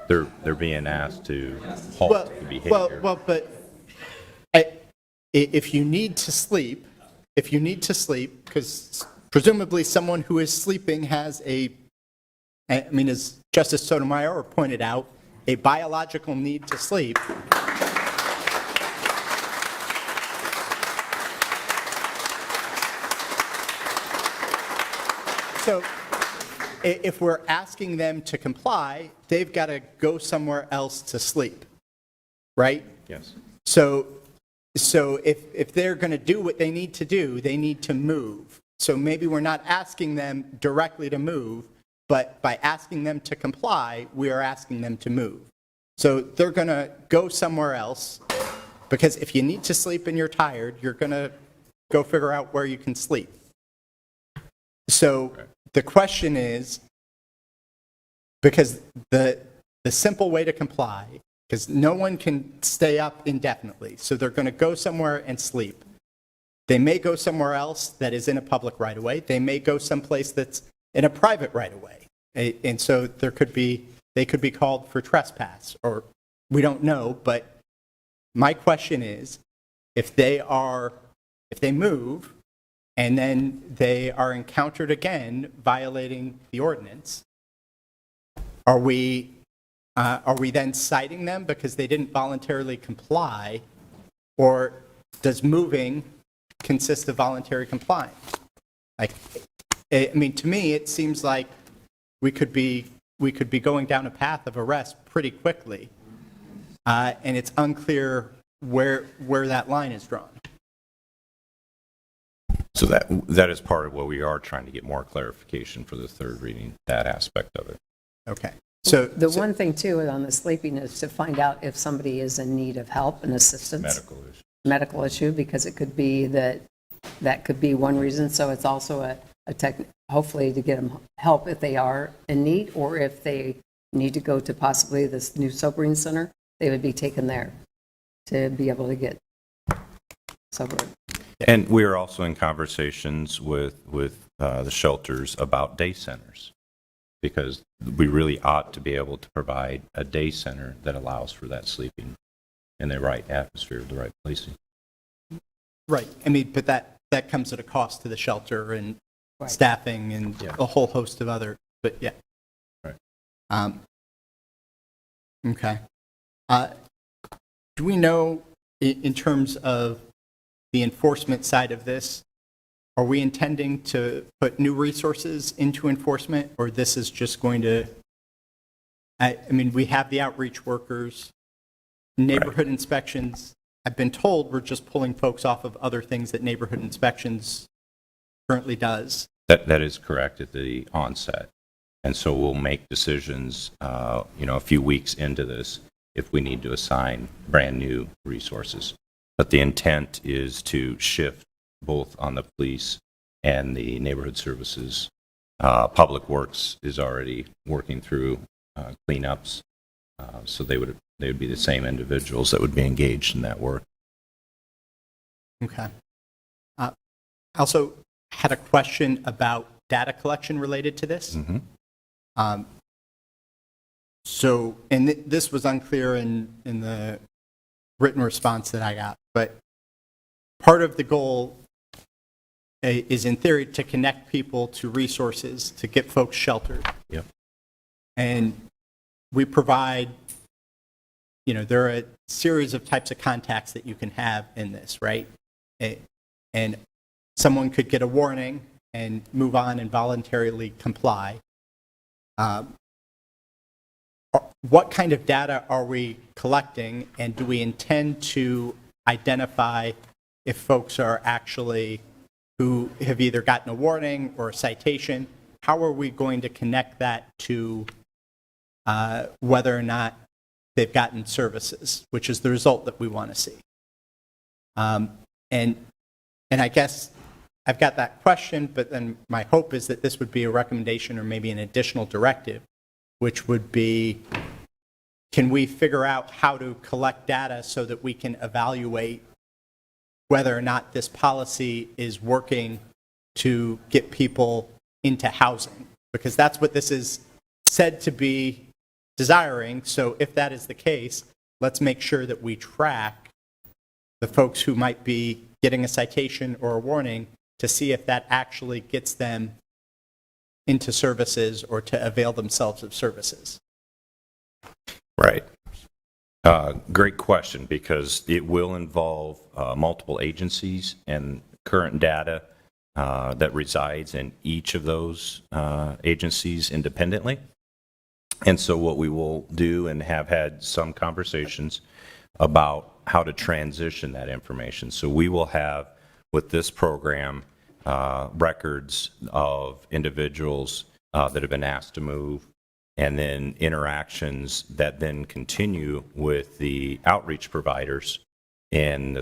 They're being asked to halt the behavior. But if you need to sleep, because presumably someone who is sleeping has as Justice Sotomayor pointed out, a biological need to sleep. So if we're asking them to comply, they've got to go somewhere else to sleep, right? Yes. So if they're going to do what they need to do, they need to move. So maybe we're not asking them directly to move, but by asking them to comply, we are asking them to move. So they're going to go somewhere else, because if you need to sleep and you're tired, you're going to go figure out where you can sleep. So the question is, because the simple way to comply, because no one can stay up indefinitely, so they're going to go somewhere and sleep. They may go somewhere else that is in a public right-of-way. They may go someplace that's in a private right-of-way. And so they could be called for trespass, or we don't know. But my question is, if they move and then they are encountered again violating the ordinance, are we then citing them because they didn't voluntarily comply, or does moving consist of voluntary compliance? To me, it seems like we could be going down a path of arrest pretty quickly, and it's unclear where that line is drawn. So that is part of what we are trying to get more clarification for the third reading, that aspect of it. Okay. The one thing too on the sleeping is to find out if somebody is in need of help and assistance. Medical issue, because it could be that could be one reason. So it's also hopefully to get them help if they are in need, or if they need to go to possibly this new sobering center, they would be taken there to be able to get sober. And we are also in conversations with the shelters about day centers, because we really ought to be able to provide a day center that allows for that sleeping in the right atmosphere, the right placing. Right. But that comes at a cost to the shelter and staffing and a whole host of other. But yeah. Right. Okay. Do we know, in terms of the enforcement side of this, are we intending to put new resources into enforcement, or this is just going to, we have the outreach workers, neighborhood inspections. I've been told we're just pulling folks off of other things that neighborhood inspections currently does. That is correct at the onset. And so we'll make decisions, a few weeks into this if we need to assign brand new resources. But the intent is to shift both on the police and the neighborhood services. Public Works is already working through cleanups, so they would be the same individuals that would be engaged in that work. Okay. I also had a question about data collection related to this. Mm-hmm. This was unclear in the written response that I got, but part of the goal is, in theory, to connect people to resources to get folks sheltered. Yep. And we provide, there are a series of types of contacts that you can have in this, right? And someone could get a warning and move on and voluntarily comply. What kind of data are we collecting, and do we intend to identify if folks are actually who have either gotten a warning or a citation? How are we going to connect that to whether or not they've gotten services, which is the result that we want to see? And I guess I've got that question, but then my hope is that this would be a recommendation or maybe an additional directive, which would be, can we figure out how to collect data so that we can evaluate whether or not this policy is working to get people into housing? Because that's what this is said to be desiring. So if that is the case, let's make sure that we track the folks who might be getting a citation or a warning to see if that actually gets them into services or to avail themselves of services? Right. Great question, because it will involve multiple agencies and current data that resides in each of those agencies independently. And so what we will do, and have had some conversations about how to transition that information. So we will have, with this program, records of individuals that have been asked to move, and then interactions that then continue with the outreach providers and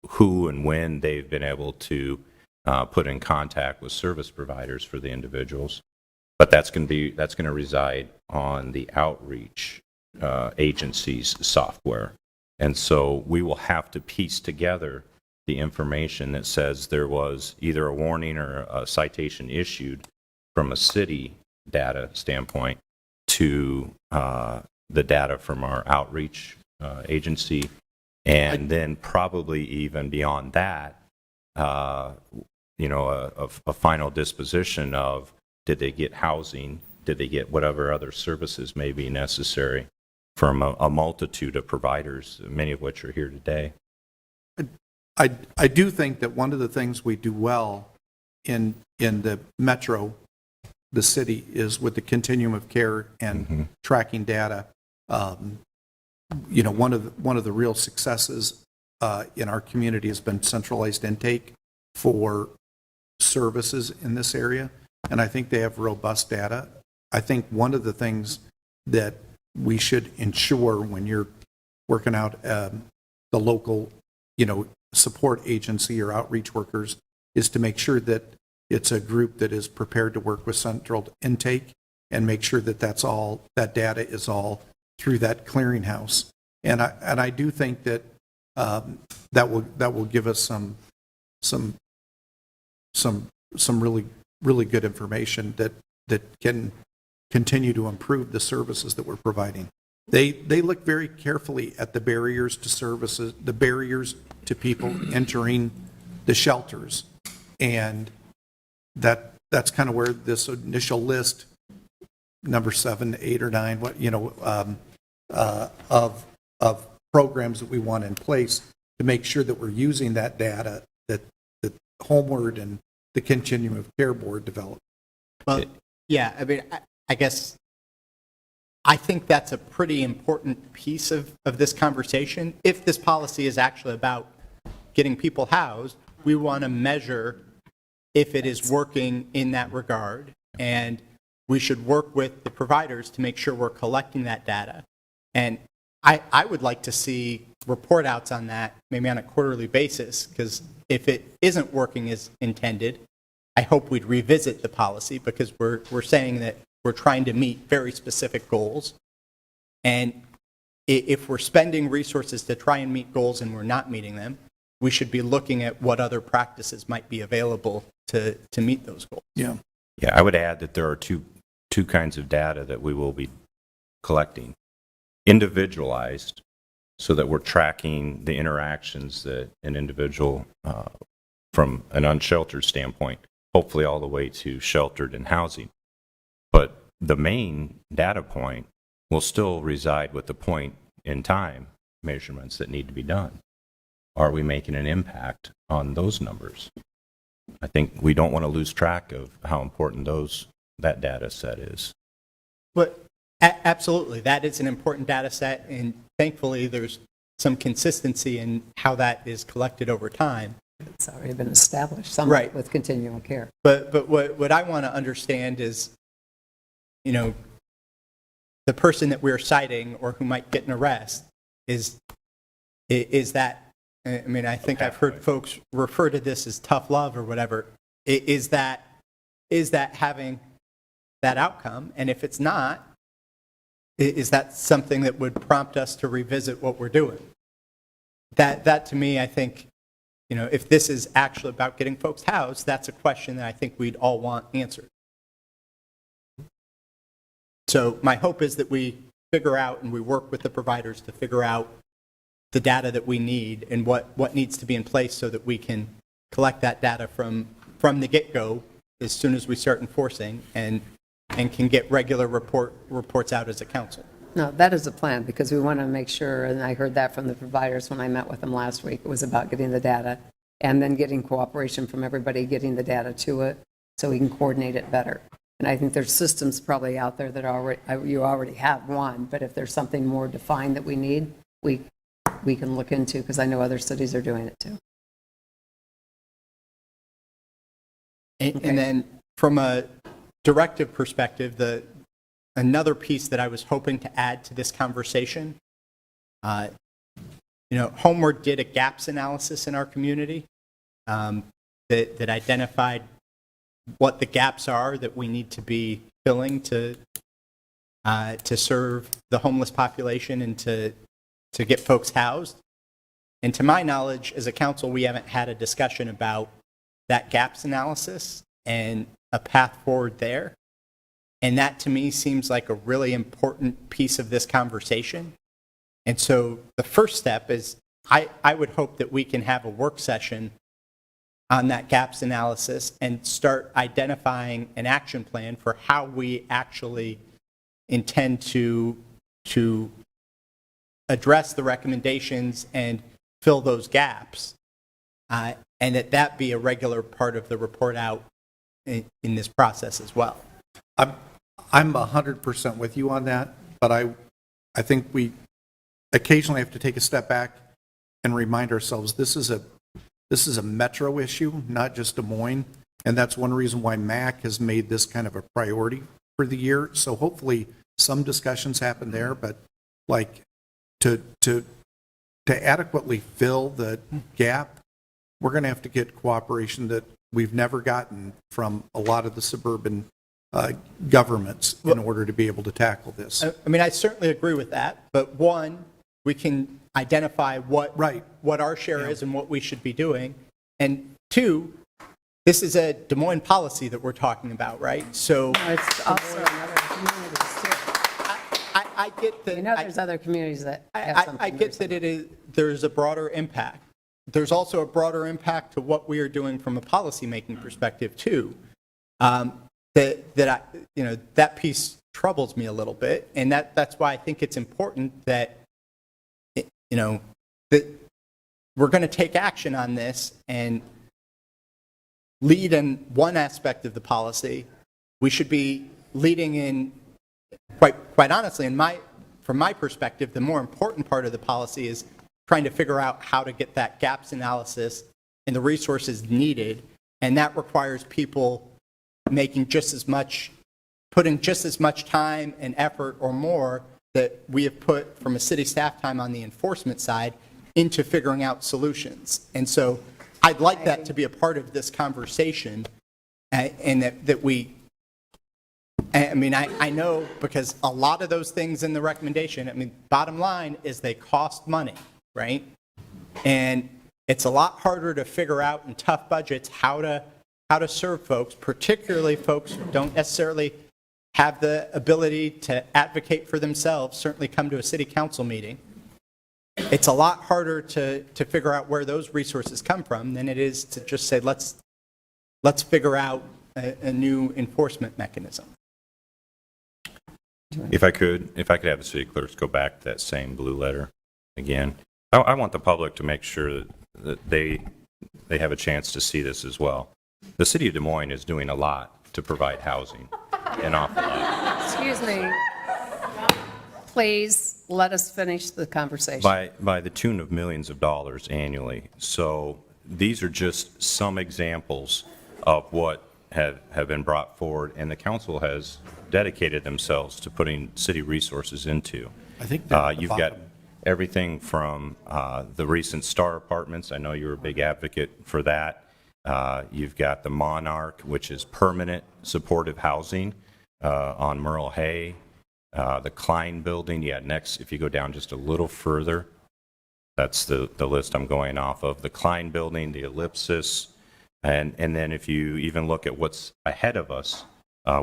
who and when they've been able to put in contact with service providers for the individuals. But that's going to reside on the outreach agency's software. And so we will have to piece together the information that says there was either a warning or a citation issued from a city data standpoint to the data from our outreach agency, and then probably even beyond that, a final disposition of, did they get housing, did they get whatever other services may be necessary from a multitude of providers, many of which are here today. I do think that one of the things we do well in the metro, the city, is with the continuum of care and tracking data. One of the real successes in our community has been centralized intake for services in this area, and I think they have robust data. I think one of the things that we should ensure when you're working out the local, support agency or outreach workers, is to make sure that it's a group that is prepared to work with central intake, and make sure that that data is all through that clearinghouse. And I do think that that will give us some really good information that can continue to improve the services that we're providing. They look very carefully at the barriers to services, the barriers to people entering the shelters, and that's kind of where this initial list, number 7, 8, or 9, of programs that we want in place to make sure that we're using that data that Homeward and the Continuum of Care Board developed. Well, yeah, I mean, I guess I think that's a pretty important piece of this conversation. If this policy is actually about getting people housed, we want to measure if it is working in that regard, and we should work with the providers to make sure we're collecting that data. And I would like to see report outs on that, maybe on a quarterly basis, because if it isn't working as intended, I hope we'd revisit the policy, because we're saying that we're trying to meet very specific goals. And if we're spending resources to try and meet goals and we're not meeting them, we should be looking at what other practices might be available to meet those goals. Yeah. Yeah, I would add that there are two kinds of data that we will be collecting. Individualized, so that we're tracking the interactions that an individual, from an unsheltered standpoint, hopefully all the way to sheltered and housing. But the main data point will still reside with the point in time measurements that need to be done. Are we making an impact on those numbers? I think we don't want to lose track of how important that data set is. But absolutely, that is an important data set, and thankfully there's some consistency in how that is collected over time. It's already been established, some Right. with continuum care. But what I want to understand is, the person that we're citing or who might get an arrest, is that, I mean, I think I've heard folks refer to this as tough love or whatever. Is that having that outcome? And if it's not, is that something that would prompt us to revisit what we're doing? That to me, I think, if this is actually about getting folks housed, that's a question that I think we'd all want answered. So my hope is that we figure out and we work with the providers to figure out the data that we need and what needs to be in place so that we can collect that data from the get-go as soon as we start enforcing and can get regular reports out as a council. No, that is a plan, because we want to make sure, and I heard that from the providers when I met with them last week, it was about getting the data and then getting cooperation from everybody, getting the data to it, so we can coordinate it better. And I think there's systems probably out there that you already have one, but if there's something more defined that we need, we can look into, because I know other cities are doing it too. And then from a directive perspective, another piece that I was hoping to add to this conversation, Homeward did a gaps analysis in our community that identified what the gaps are that we need to be filling to serve the homeless population and to get folks housed. And to my knowledge, as a council, we haven't had a discussion about that gaps analysis and a path forward there. And that to me seems like a really important piece of this conversation. And so the first step is I would hope that we can have a work session on that gaps analysis and start identifying an action plan for how we actually intend to address the recommendations and fill those gaps, and that be a regular part of the report out in this process as well. I'm 100% with you on that, but I think we occasionally have to take a step back and remind ourselves this is a metro issue, not just Des Moines, and that's one reason why MAC has made this kind of a priority for the year. So hopefully some discussions happen there, but like to adequately fill the gap, we're going to have to get cooperation that we've never gotten from a lot of the suburban governments in order to be able to tackle this. I mean, I certainly agree with that, but one, we can identify what our share is and what we should be doing. And two, this is a Des Moines policy that we're talking about, right? So It's also in other communities too. I get that. There's other communities that have something. I get that there's a broader impact. There's also a broader impact to what we are doing from a policymaking perspective too. That piece troubles me a little bit, and that's why I think it's important that that we're going to take action on this and lead in one aspect of the policy. We should be leading in, quite honestly, from my perspective, the more important part of the policy is trying to figure out how to get that gaps analysis and the resources needed, and that requires people putting just as much time and effort or more that we have put from a city staff time on the enforcement side into figuring out solutions. And so I'd like that to be a part of this conversation, and that we, I mean, I know because a lot of those things in the recommendation, I mean, bottom line is they cost money, right? And it's a lot harder to figure out in tough budgets how to serve folks, particularly folks who don't necessarily have the ability to advocate for themselves, certainly come to a city council meeting. It's a lot harder to figure out where those resources come from than it is to just say, let's figure out a new enforcement mechanism. If I could have the city clerks go back to that same blue letter again. I want the public to make sure that they have a chance to see this as well. The city of Des Moines is doing a lot to provide housing, an awful lot. Excuse me. Please let us finish the conversation. By the tune of millions of dollars annually. So these are just some examples of what have been brought forward, and the council has dedicated themselves to putting city resources into. I think you've got everything from the recent Star Apartments. I know you're a big advocate for that. You've got the Monarch, which is permanent supportive housing on Merle Hay. The Klein Building, next, if you go down just a little further, that's the list I'm going off of. The Klein Building, the Ellipsis, and then if you even look at what's ahead of us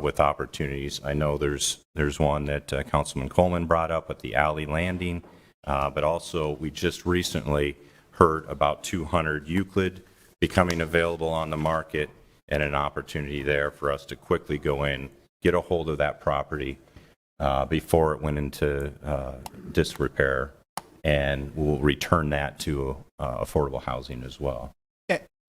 with opportunities, I know there's one that Councilman Coleman brought up at the Alley Landing, but also we just recently heard about 200 Euclid becoming available on the market and an opportunity there for us to quickly go in, get a hold of that property before it went into disrepair, and we'll return that to affordable housing as well.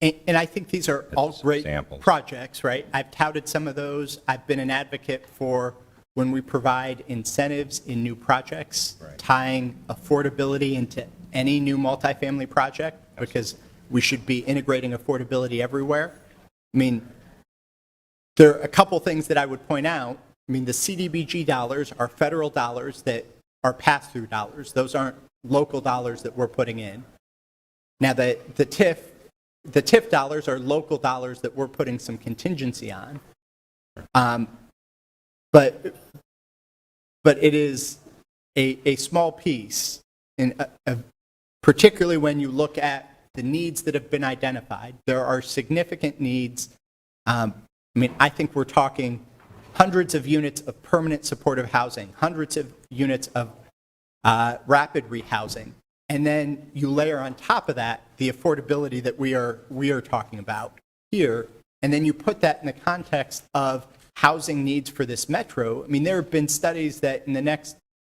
And I think these are all Just great examples. projects, right? I've touted some of those. I've been an advocate for when we provide incentives in new projects, tying affordability into any new multifamily project, because we should be integrating affordability everywhere. I mean, there are a couple things that I would point out. I mean, the CDBG dollars are federal dollars that are pass-through dollars. Those aren't local dollars that we're putting in. Now, the TIF dollars are local dollars that we're putting some contingency on. But it is a small piece, particularly when you look at the needs that have been identified. There are significant needs. I mean, I think we're talking hundreds of units of permanent supportive housing, hundreds of units of rapid rehousing. And then you layer on top of that the affordability that we are talking about here. And then you put that in the context of housing needs for this metro. I mean, there have been studies that in the next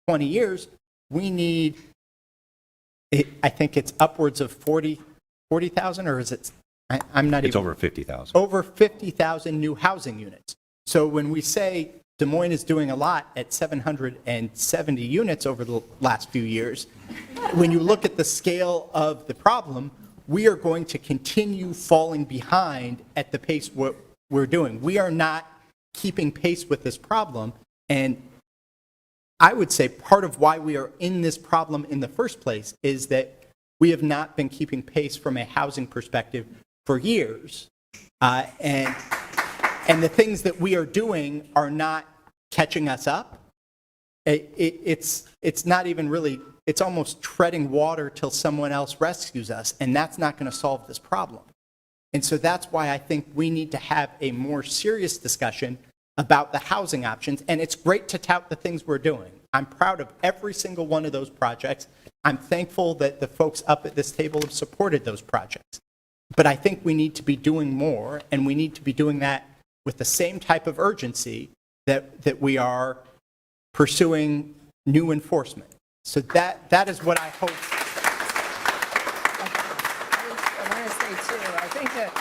20 years, we need, I think it's upwards of 40,000, or is it, I'm not even. It's over 50,000. Over 50,000 new housing units. So when we say Des Moines is doing a lot at 770 units over the last few years, when you look at the scale of the problem, we are going to continue falling behind at the pace we're doing. We are not keeping pace with this problem. And I would say part of why we are in this problem in the first place is that we have not been keeping pace from a housing perspective for years. And the things that we are doing are not catching us up. It's not even really, it's almost treading water till someone else rescues us, and that's not going to solve this problem. And so that's why I think we need to have a more serious discussion about the housing options. And it's great to tout the things we're doing. I'm proud of every single one of those projects. I'm thankful that the folks up at this table have supported those projects. But I think we need to be doing more, and we need to be doing that with the same type of urgency that we are pursuing new enforcement. So that is what I hope. I want to say too, I think that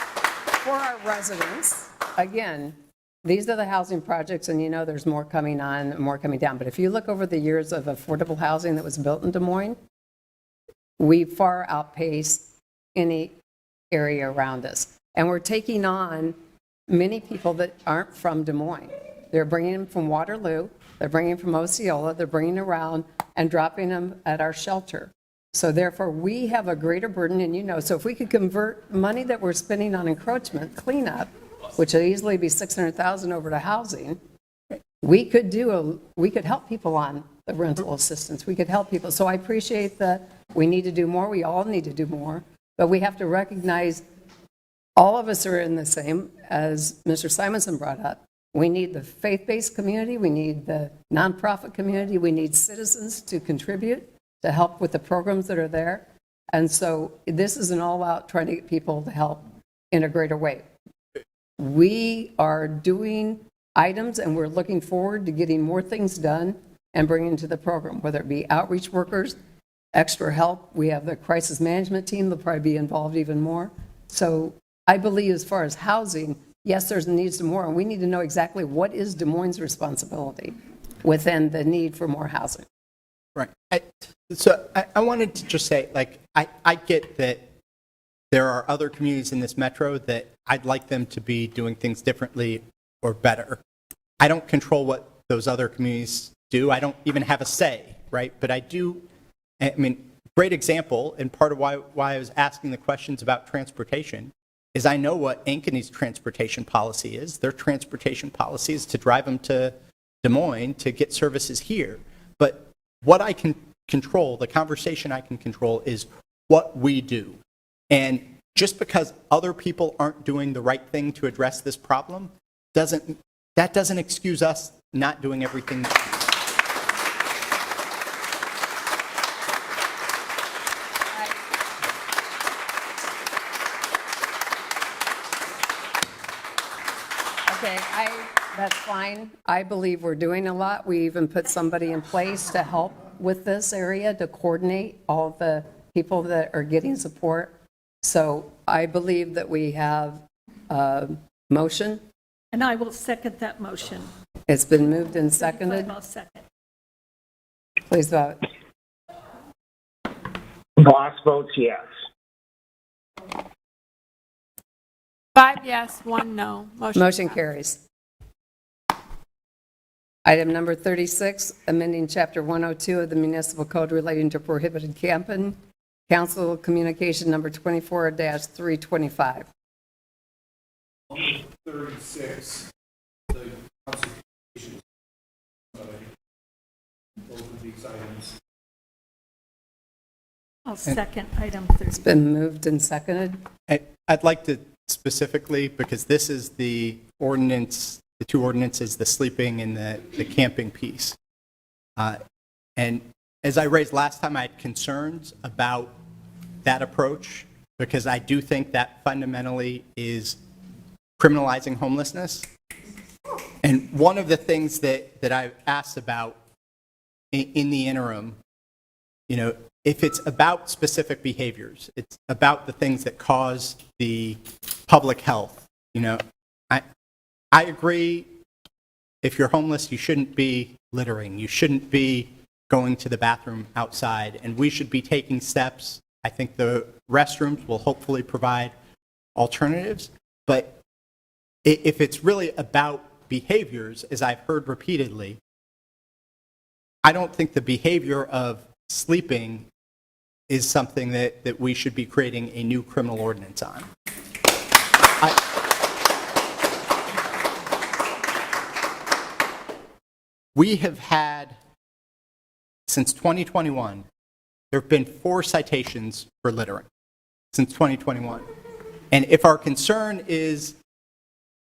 for our residents, again, these are the housing projects, and you know there's more coming on, more coming down. But if you look over the years of affordable housing that was built in Des Moines, we far outpaced any area around us. And we're taking on many people that aren't from Des Moines. They're bringing them from Waterloo, they're bringing them from Osceola, they're bringing them around and dropping them at our shelter. So therefore, we have a greater burden, and you know, so if we could convert money that we're spending on encroachment cleanup, which would easily be $600,000 over to housing, we could help people on the rental assistance. We could help people. So I appreciate that we need to do more. We all need to do more, but we have to recognize all of us are in the same, as Mr. Simonson brought up. We need the faith-based community. We need the nonprofit community. We need citizens to contribute to help with the programs that are there. And so this is an all-out trying to get people to help in a greater way. We are doing items, and we're looking forward to getting more things done and bringing to the program, whether it be outreach workers, extra help. We have the crisis management team. They'll probably be involved even more. So I believe as far as housing, yes, there's needs to more, and we need to know exactly what is Des Moines' responsibility within the need for more housing. Right. So I wanted to just say, like, I get that there are other communities in this metro that I'd like them to be doing things differently or better. I don't control what those other communities do. I don't even have a say, right? But I do, I mean, great example, and part of why I was asking the questions about transportation is I know what Ankeny's transportation policy is. Their transportation policy is to drive them to Des Moines to get services here. But what I can control, the conversation I can control, is what we do. And just because other people aren't doing the right thing to address this problem, doesn't excuse us not doing everything. Okay, that's fine. I believe we're doing a lot. We even put somebody in place to help with this area, to coordinate all the people that are getting support. So I believe that we have a motion. And I will second that motion. It's been moved and seconded. I'll second. Please vote. Voss votes yes. 5 yes, 1 no. Motion carries. Item number 36, amending Chapter 102 of the Municipal Code relating to prohibited camping. Council Communication Number 24-325. 36, the consultation. Both of these items. I'll second item 30. It's been moved and seconded. I'd like to specifically, because this is the ordinance, the two ordinances, the sleeping and the camping piece. And as I raised last time, I had concerns about that approach, because I do think that fundamentally is criminalizing homelessness. And one of the things that I've asked about in the interim, you know, if it's about specific behaviors, it's about the things that cause the public health, you know, I agree, if you're homeless, you shouldn't be littering, you shouldn't be going to the bathroom outside, and we should be taking steps. I think the restrooms will hopefully provide alternatives, but if it's really about behaviors, as I've heard repeatedly, I don't think the behavior of sleeping is something that we should be creating a new criminal ordinance on. We have had, since 2021, there have been 4 citations for littering since 2021. And if our concern is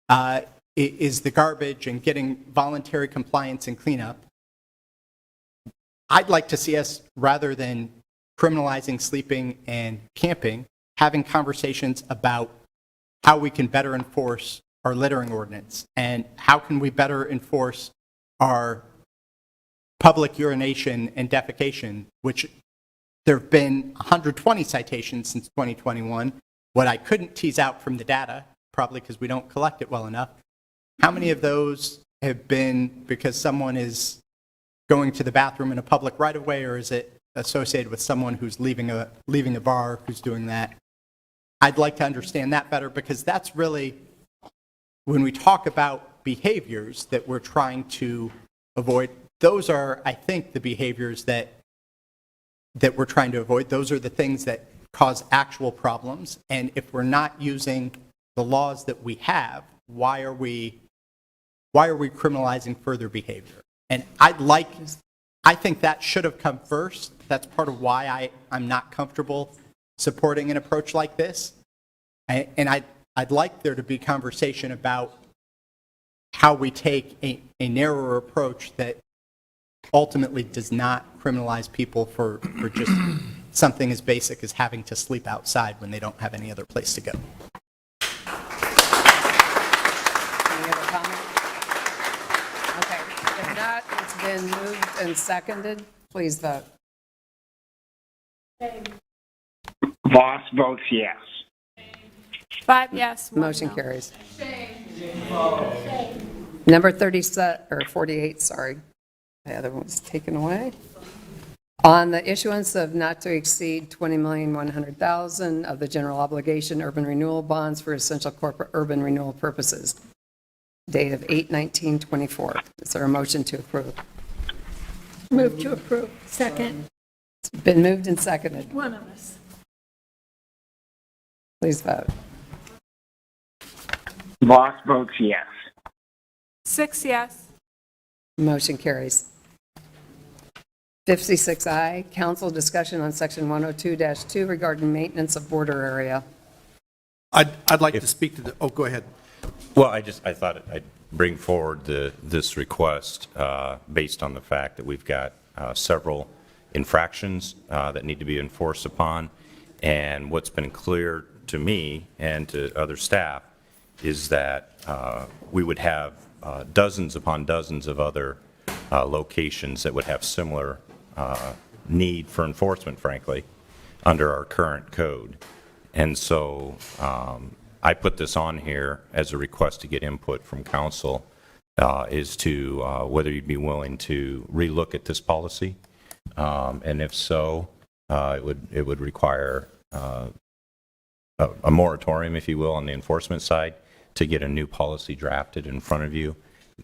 the garbage and getting voluntary compliance and cleanup, I'd like to see us, rather than criminalizing sleeping and camping, having conversations about how we can better enforce our littering ordinance and how can we better enforce our public urination and defecation, which there have been 120 citations since 2021. What I couldn't tease out from the data, probably because we don't collect it well enough, how many of those have been because someone is going to the bathroom in a public right-of-way, or is it associated with someone who's leaving a bar who's doing that? I'd like to understand that better, because that's really, when we talk about behaviors that we're trying to avoid, those are, I think, the behaviors that we're trying to avoid. Those are the things that cause actual problems. And if we're not using the laws that we have, why are we criminalizing further behavior? And I think that should have come first. That's part of why I'm not comfortable supporting an approach like this. And I'd like there to be conversation about how we take a narrower approach that ultimately does not criminalize people for just something as basic as having to sleep outside when they don't have any other place to go. Any other comments? Okay, if not, it's been moved and seconded. Please vote. Voss votes yes. 5 yes, 1 Motion no. carries. Number 48, sorry. The other one's taken away. On the issuance of not to exceed $20,100,000 of the general obligation urban renewal bonds for essential corporate urban renewal purposes. Date of 8/19/24. Is there a motion to approve? Move to approve. Second. It's been moved and seconded. One of us. Please vote. Voss votes yes. 6 yes. Motion carries. 56I, council discussion on section 102-2 regarding maintenance of border area. I'd like to speak to the, oh, go ahead. Well, I thought I'd bring forward this request based on the fact that we've got several infractions that need to be enforced upon. And what's been clear to me and to other staff is that we would have dozens upon dozens of other locations that would have similar need for enforcement, frankly, under our current code. And so I put this on here as a request to get input from council is to whether you'd be willing to relook at this policy. And if so, it would require a moratorium, if you will, on the enforcement side to get a new policy drafted in front of you.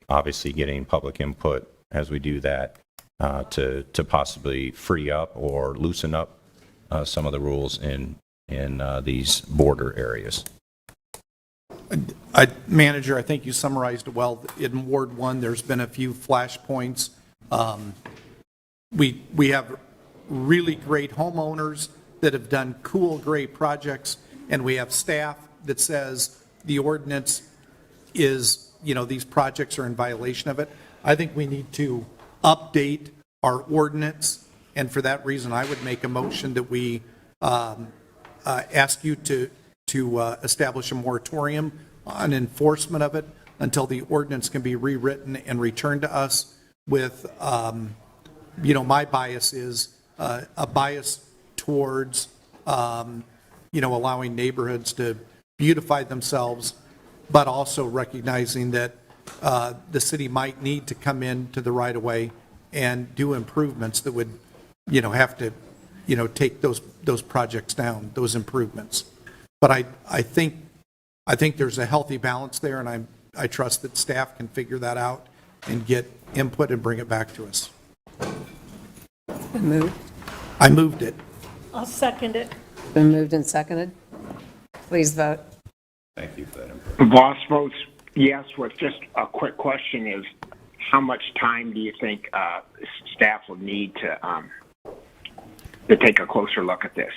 Obviously, getting public input as we do that to possibly free up or loosen up some of the rules in these border areas. Manager, I think you summarized it well. In Ward 1, there's been a few flashpoints. We have really great homeowners that have done cool, great projects, and we have staff that says the ordinance is, these projects are in violation of it. I think we need to update our ordinance, and for that reason, I would make a motion that we ask you to establish a moratorium on enforcement of it until the ordinance can be rewritten and returned to us with, my bias is a bias towards, allowing neighborhoods to beautify themselves, but also recognizing that the city might need to come into the right-of-way and do improvements that would, have to, take those projects down, those improvements. But I think there's a healthy balance there, and I trust that staff can figure that out and get input and bring it back to us. Moved. I moved it. I'll second it. Been moved and seconded. Please vote. Thank you for that input. Voss votes yes, with just a quick question is, how much time do you think staff will need to take a closer look at this?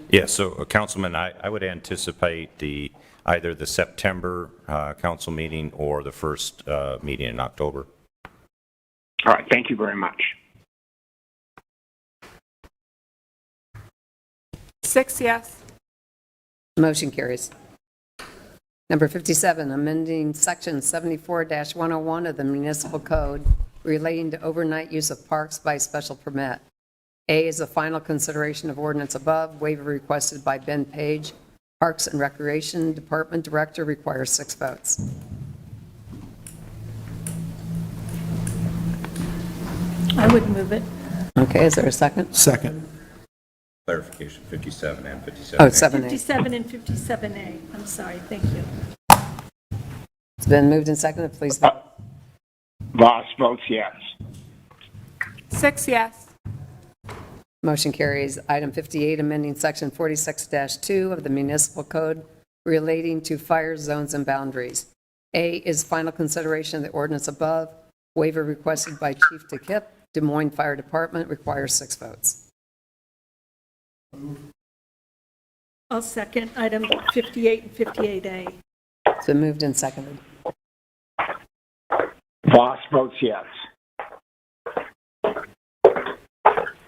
Yeah, so Councilman, I would anticipate either the September council meeting or the first meeting in October. All right, thank you very much. 6 yes. Motion carries. Number 57, amending Section 74-101 of the Municipal Code relating to overnight use of parks by special permit. A is a final consideration of ordinance above. Waiver requested by Ben Page, Parks and Recreation Department Director, requires 6 votes. I would move it. Okay, is there a second? Second. Clarification, 57 and 57. Oh, 7A. 57 and 57A. I'm sorry, thank you. It's been moved and seconded. Please vote. Voss votes yes. 6 yes. Motion carries. Item 58, amending Section 46-2 of the Municipal Code relating to fire zones and boundaries. A is final consideration of the ordinance above. Waiver requested by Chief DeKip, Des Moines Fire Department, requires 6 votes. I'll second item 58 and 58A. It's been moved and seconded. Voss votes yes.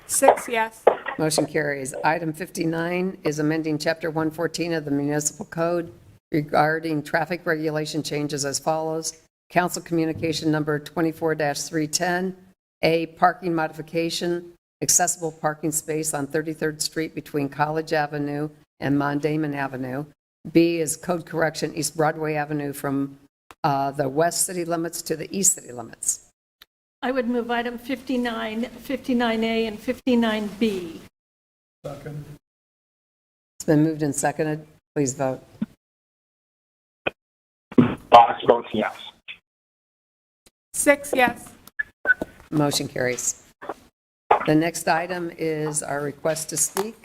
6 yes. Motion carries. Item 59 is amending Chapter 114 of the Municipal Code regarding traffic regulation changes as follows. Council Communication Number 24-310, A, parking modification, accessible parking space on 33rd Street between College Avenue and Mondamon Avenue. B is code correction, East Broadway Avenue from the west city limits to the east city limits. I would move item 59, 59A, and 59B. Second. It's been moved and seconded. Please vote. Voss votes yes. 6 yes. Motion carries. The next item is our request to speak.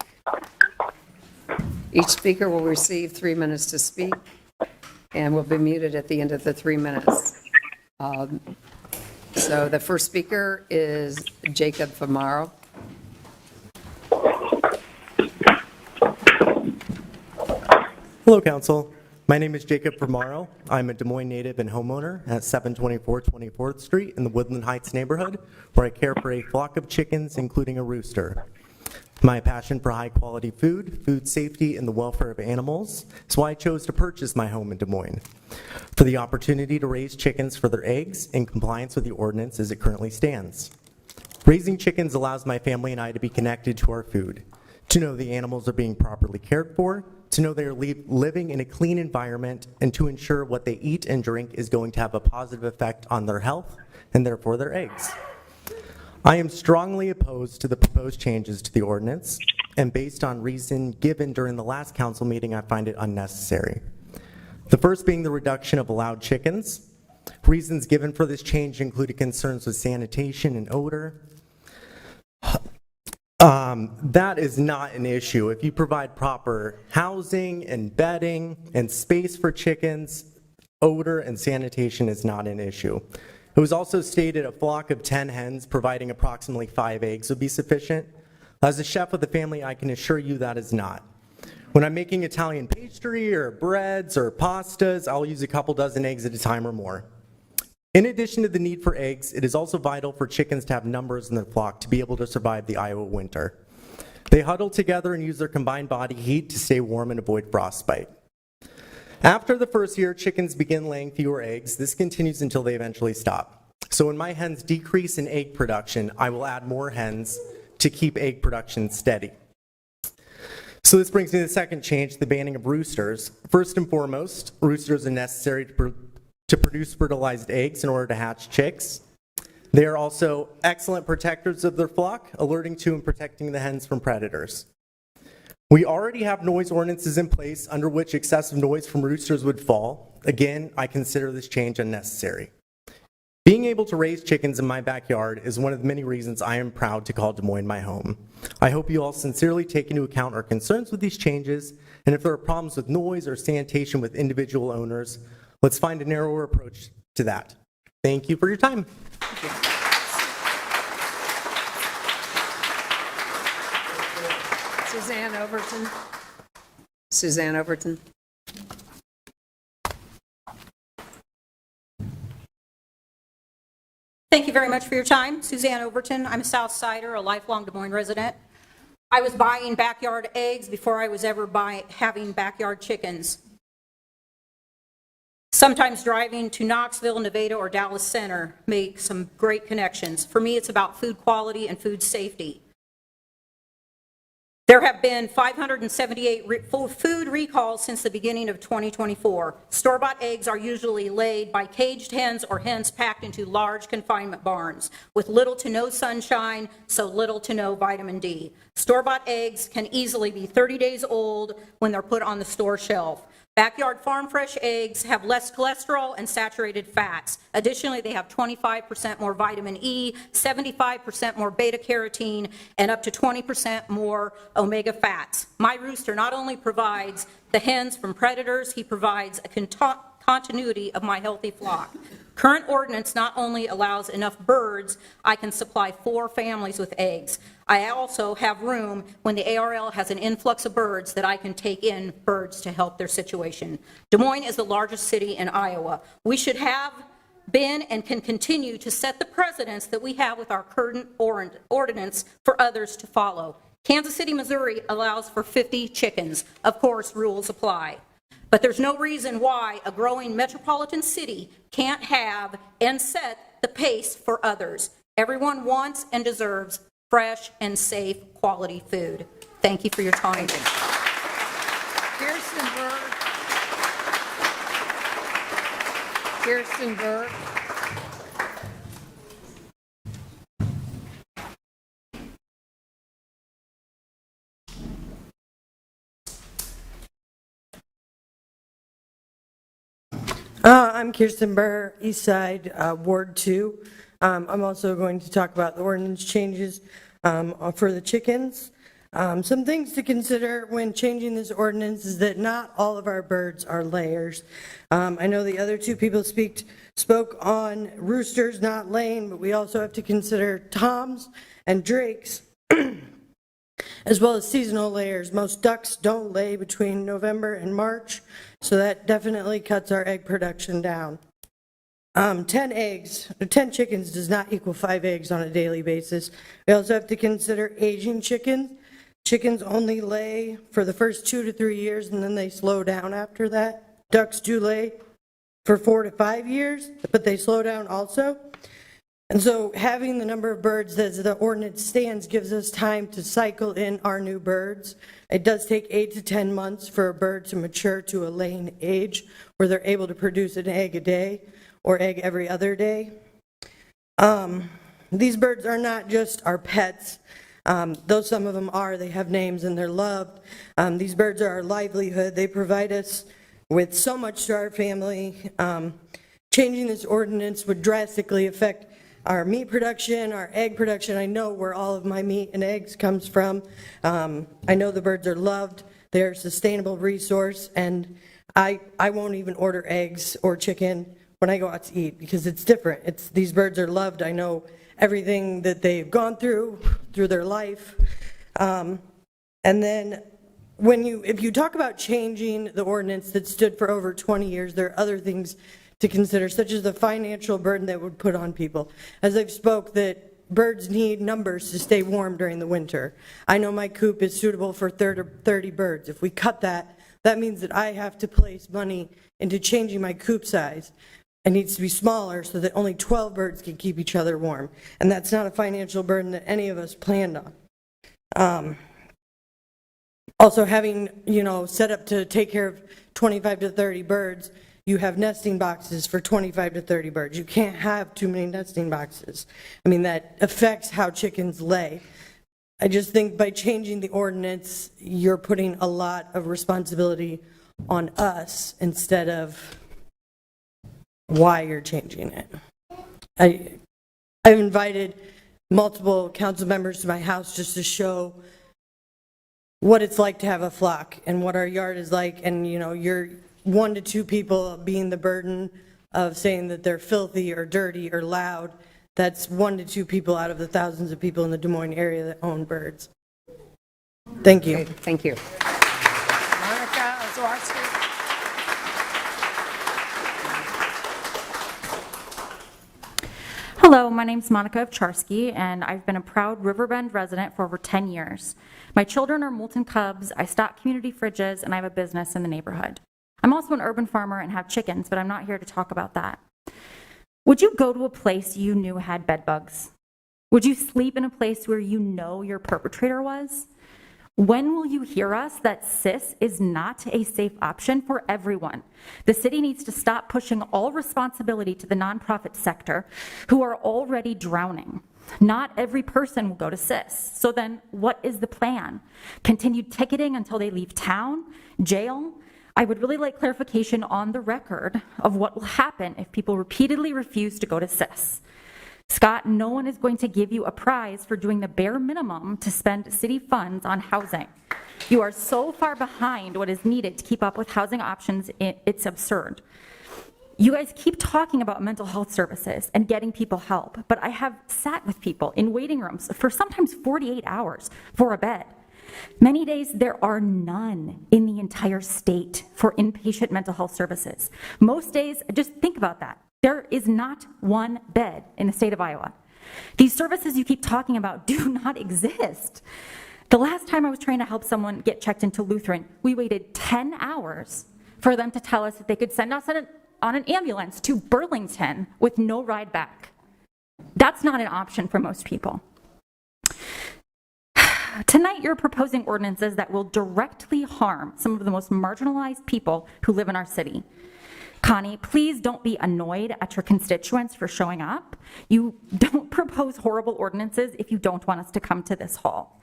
Each speaker will receive 3 minutes to speak and will be muted at the end of the 3 minutes. So the first speaker is Jacob Famaro. Hello, Council. My name is Jacob Famaro. I'm a Des Moines native and homeowner at 724 24th Street in the Woodland Heights neighborhood, where I care for a flock of chickens, including a rooster. My passion for high-quality food, food safety, and the welfare of animals is why I chose to purchase my home in Des Moines. For the opportunity to raise chickens for their eggs in compliance with the ordinance as it currently stands. Raising chickens allows my family and I to be connected to our food, to know the animals are being properly cared for, to know they are living in a clean environment, and to ensure what they eat and drink is going to have a positive effect on their health and therefore their eggs. I am strongly opposed to the proposed changes to the ordinance, and based on reason given during the last council meeting, I find it unnecessary. The first being the reduction of allowed chickens. Reasons given for this change included concerns with sanitation and odor. That is not an issue. If you provide proper housing and bedding and space for chickens, odor and sanitation is not an issue. It was also stated a flock of 10 hens providing approximately 5 eggs would be sufficient. As a chef with a family, I can assure you that is not. When I'm making Italian pastry or breads or pastas, I'll use a couple dozen eggs at a time or more. In addition to the need for eggs, it is also vital for chickens to have numbers in their flock to be able to survive the Iowa winter. They huddle together and use their combined body heat to stay warm and avoid frostbite. After the first year, chickens begin laying fewer eggs. This continues until they eventually stop. So when my hens decrease in egg production, I will add more hens to keep egg production steady. So this brings me to the second change, the banning of roosters. First and foremost, roosters are necessary to produce fertilized eggs in order to hatch chicks. They are also excellent protectors of their flock, alerting to and protecting the hens from predators. We already have noise ordinances in place under which excessive noise from roosters would fall. Again, I consider this change unnecessary. Being able to raise chickens in my backyard is one of the many reasons I am proud to call Des Moines my home. I hope you all sincerely take into account our concerns with these changes, and if there are problems with noise or sanitation with individual owners, let's find a narrower approach to that. Thank you for your time. Suzanne Overton. Suzanne Overton. Thank you very much for your time. Suzanne Overton. I'm a South Sider, a lifelong Des Moines resident. I was buying backyard eggs before I was ever having backyard chickens. Sometimes driving to Knoxville, Nevada, or Dallas Center make some great connections. For me, it's about food quality and food safety. There have been 578 food recalls since the beginning of 2024. Store-bought eggs are usually laid by caged hens or hens packed into large confinement barns with little to no sunshine, so little to no vitamin D. Store-bought eggs can easily be 30 days old when they're put on the store shelf. Backyard farm fresh eggs have less cholesterol and saturated fats. Additionally, they have 25% more vitamin E, 75% more beta carotene, and up to 20% more omega fats. My rooster not only provides the hens from predators, he provides a continuity of my healthy flock. Current ordinance not only allows enough birds, I can supply 4 families with eggs. I also have room when the ARL has an influx of birds that I can take in birds to help their situation. Des Moines is the largest city in Iowa. We should have been and can continue to set the precedents that we have with our current ordinance for others to follow. Kansas City, Missouri allows for 50 chickens. Of course, rules apply. But there's no reason why a growing metropolitan city can't have and set the pace for others. Everyone wants and deserves fresh and safe quality food. Thank you for your time. Kirsten Burke. Kirsten Burke. I'm Kirsten Burr, East Side, Ward 2. I'm also going to talk about the ordinance changes for the chickens. Some things to consider when changing this ordinance is that not all of our birds are layers. I know the other 2 people spoke on roosters not laying, but we also have to consider toms and drakes, as well as seasonal layers. Most ducks don't lay between November and March, so that definitely cuts our egg production down. 10 chickens does not equal 5 eggs on a daily basis. We also have to consider aging chickens. Chickens only lay for the first 2 to 3 years, and then they slow down after that. Ducks do lay for 4 to 5 years, but they slow down also. And so having the number of birds as the ordinance stands gives us time to cycle in our new birds. It does take 8 to 10 months for a bird to mature to a laying age where they're able to produce an egg a day or egg every other day. These birds are not just our pets, though some of them are. They have names and they're loved. These birds are our livelihood. They provide us with so much to our family. Changing this ordinance would drastically affect our meat production, our egg production. I know where all of my meat and eggs comes from. I know the birds are loved. They're a sustainable resource, and I won't even order eggs or chicken when I go out to eat because it's different. These birds are loved. I know everything that they've gone through their life. And then if you talk about changing the ordinance that stood for over 20 years, there are other things to consider, such as the financial burden that would put on people. As I've spoke, that birds need numbers to stay warm during the winter. I know my coop is suitable for 30 birds. If we cut that, that means that I have to place money into changing my coop size. It needs to be smaller so that only 12 birds can keep each other warm. And that's not a financial burden that any of us planned on. Also having, set up to take care of 25 to 30 birds, you have nesting boxes for 25 to 30 birds. You can't have too many nesting boxes. I mean, that affects how chickens lay. I just think by changing the ordinance, you're putting a lot of responsibility on us instead of why you're changing it. I've invited multiple council members to my house just to show what it's like to have a flock and what our yard is like, and you're 1 to 2 people being the burden of saying that they're filthy or dirty or loud. That's 1 to 2 people out of the thousands of people in the Des Moines area that own birds. Thank you. Okay, thank you. Monica Ozorski. Hello, my name's Monica Ovcharsky, and I've been a proud Riverbend resident for over 10 years. My children are Molten Cubs, I stock community fridges, and I have a business in the neighborhood. I'm also an urban farmer and have chickens, but I'm not here to talk about that. Would you go to a place you knew had bed bugs? Would you sleep in a place where you know your perpetrator was? When will you hear us that SIS is not a safe option for everyone? The city needs to stop pushing all responsibility to the nonprofit sector who are already drowning. Not every person will go to SIS. So then what is the plan? Continued ticketing until they leave town? Jail? I would really like clarification on the record of what will happen if people repeatedly refuse to go to SIS. Scott, no one is going to give you a prize for doing the bare minimum to spend city funds on housing. You are so far behind what is needed to keep up with housing options, it's absurd. You guys keep talking about mental health services and getting people help, but I have sat with people in waiting rooms for sometimes 48 hours for a bed. Many days there are none in the entire state for inpatient mental health services. Most days, just think about that. There is not one bed in the state of Iowa. These services you keep talking about do not exist. The last time I was trying to help someone get checked into Lutheran, we waited 10 hours for them to tell us that they could send us on an ambulance to Burlington with no ride back. That's not an option for most people. Tonight, you're proposing ordinances that will directly harm some of the most marginalized people who live in our city. Connie, please don't be annoyed at your constituents for showing up. You don't propose horrible ordinances if you don't want us to come to this hall.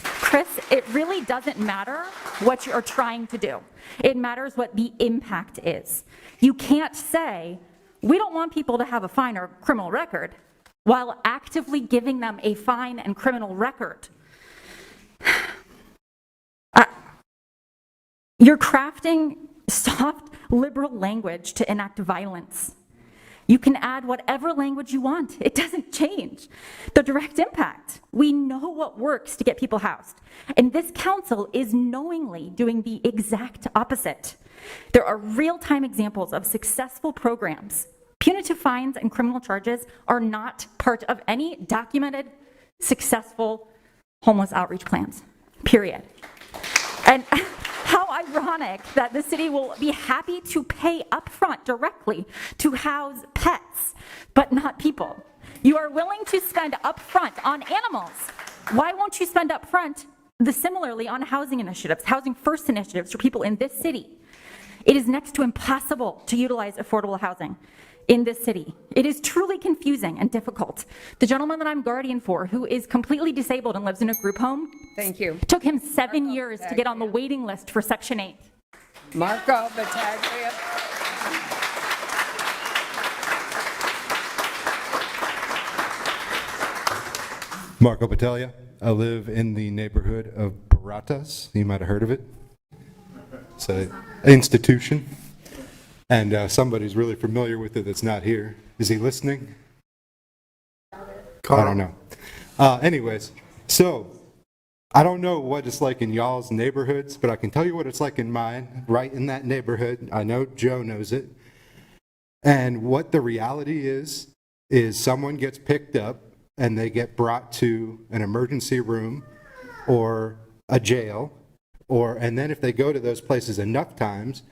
Chris, it really doesn't matter what you're trying to do. It matters what the impact is. You can't say, we don't want people to have a fine or criminal record, while actively giving them a fine and criminal record. You're crafting soft liberal language to enact violence. You can add whatever language you want. It doesn't change the direct impact. We know what works to get people housed. And this council is knowingly doing the exact opposite. There are real-time examples of successful programs. Punitive fines and criminal charges are not part of any documented, successful homeless outreach plans. period. And how ironic that the city will be happy to pay upfront directly to house pets, but not people. You are willing to spend upfront on animals. Why won't you spend upfront similarly on housing initiatives, housing first initiatives for people in this city? It is next to impossible to utilize affordable housing in this city. It is truly confusing and difficult. The gentleman that I'm guardian for, who is completely disabled and lives in a group home, Thank you. took him 7 years to get on the waiting list for Section 8. Marco Battaglia. Marco Battaglia. I live in the neighborhood of Baratas. You might have heard of it. It's an institution. And somebody's really familiar with it that's not here. Is he listening? I don't know. Anyways, so I don't know what it's like in y'all's neighborhoods, but I can tell you what it's like in mine, right in that neighborhood. I know Joe knows it. And what the reality is someone gets picked up and they get brought to an emergency room or a jail, and then if they go to those places enough times,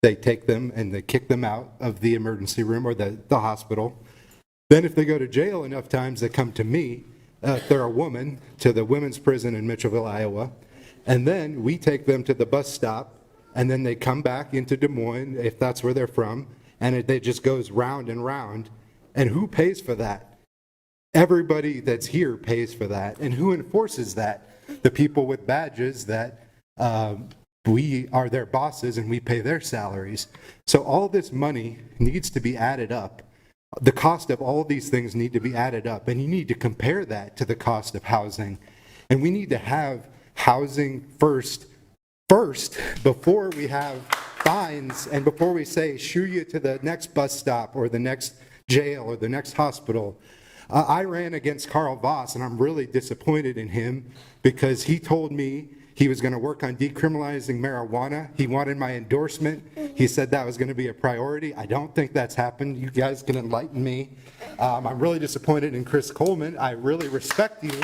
they take them and they kick them out of the emergency room or the hospital. Then if they go to jail enough times, they come to me, if they're a woman, to the women's prison in Mitchellville, Iowa. And then we take them to the bus stop, and then they come back into Des Moines, if that's where they're from, and it just goes round and round. And who pays for that? Everybody that's here pays for that. And who enforces that? The people with badges that we are their bosses and we pay their salaries. So all this money needs to be added up. The cost of all these things need to be added up, and you need to compare that to the cost of housing. And we need to have housing first before we have fines and before we say shoo you to the next bus stop or the next jail or the next hospital. I ran against Carl Voss, and I'm really disappointed in him because he told me he was going to work on decriminalizing marijuana. He wanted my endorsement. He said that was going to be a priority. I don't think that's happened. You guys can enlighten me. I'm really disappointed in Chris Coleman. I really respect you.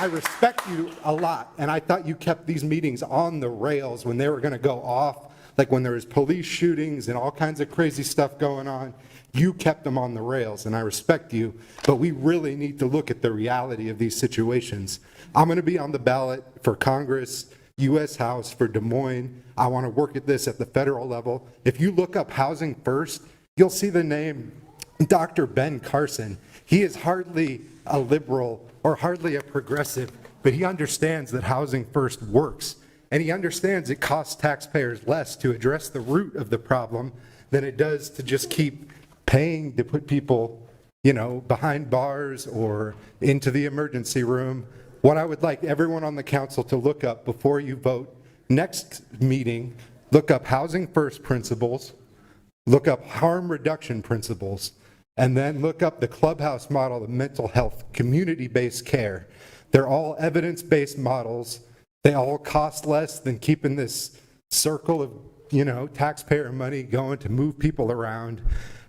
I respect you a lot, and I thought you kept these meetings on the rails when they were going to go off, like when there was police shootings and all kinds of crazy stuff going on. You kept them on the rails, and I respect you, but we really need to look at the reality of these situations. I'm going to be on the ballot for Congress, U.S. House, for Des Moines. I want to work at this at the federal level. If you look up Housing First, you'll see the name Dr. Ben Carson. He is hardly a liberal or hardly a progressive, but he understands that Housing First works, and he understands it costs taxpayers less to address the root of the problem than it does to just keep paying to put people, behind bars or into the emergency room. What I would like everyone on the council to look up before you vote next meeting, look up Housing First principles, look up harm reduction principles, and then look up the clubhouse model of mental health, community-based care. They're all evidence-based models. They all cost less than keeping this circle of, taxpayer money going to move people around.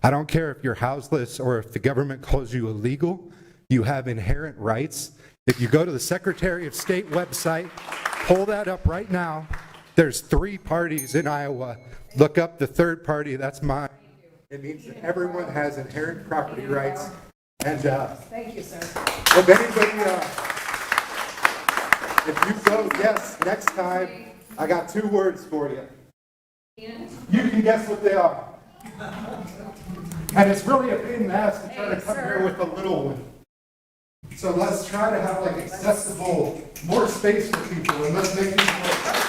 I don't care if you're houseless or if the government calls you illegal, you have inherent rights. If you go to the Secretary of State website, pull that up right now. There's 3 parties in Iowa. Look up the third party, that's mine. It means that everyone has inherent property rights. And thank you, sir. If anybody, if you vote yes next time, I got 2 words for you. You can guess what they are. And it's really a pain in the ass to try to come here with a little one. So let's try to have accessible, more space for people, and let's make these more accessible.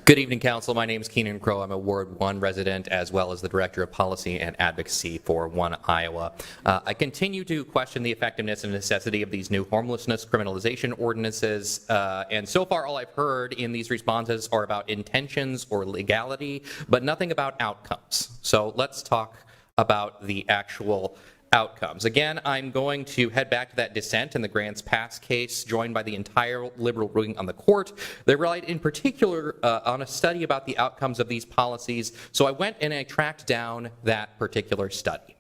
Good evening, Council. My name is Keenan Crow. I'm a Ward 1 resident as well as the Director of Policy and Advocacy for One Iowa. I continue to question the effectiveness and necessity of these new homelessness criminalization ordinances, and so far all I've heard in these responses are about intentions or legality, but nothing about outcomes. So let's talk about the actual outcomes. Again, I'm going to head back to that dissent in the Grants Pass case, joined by the entire liberal wing on the court. They relied in particular on a study about the outcomes of these policies, so I went and I tracked down that particular study.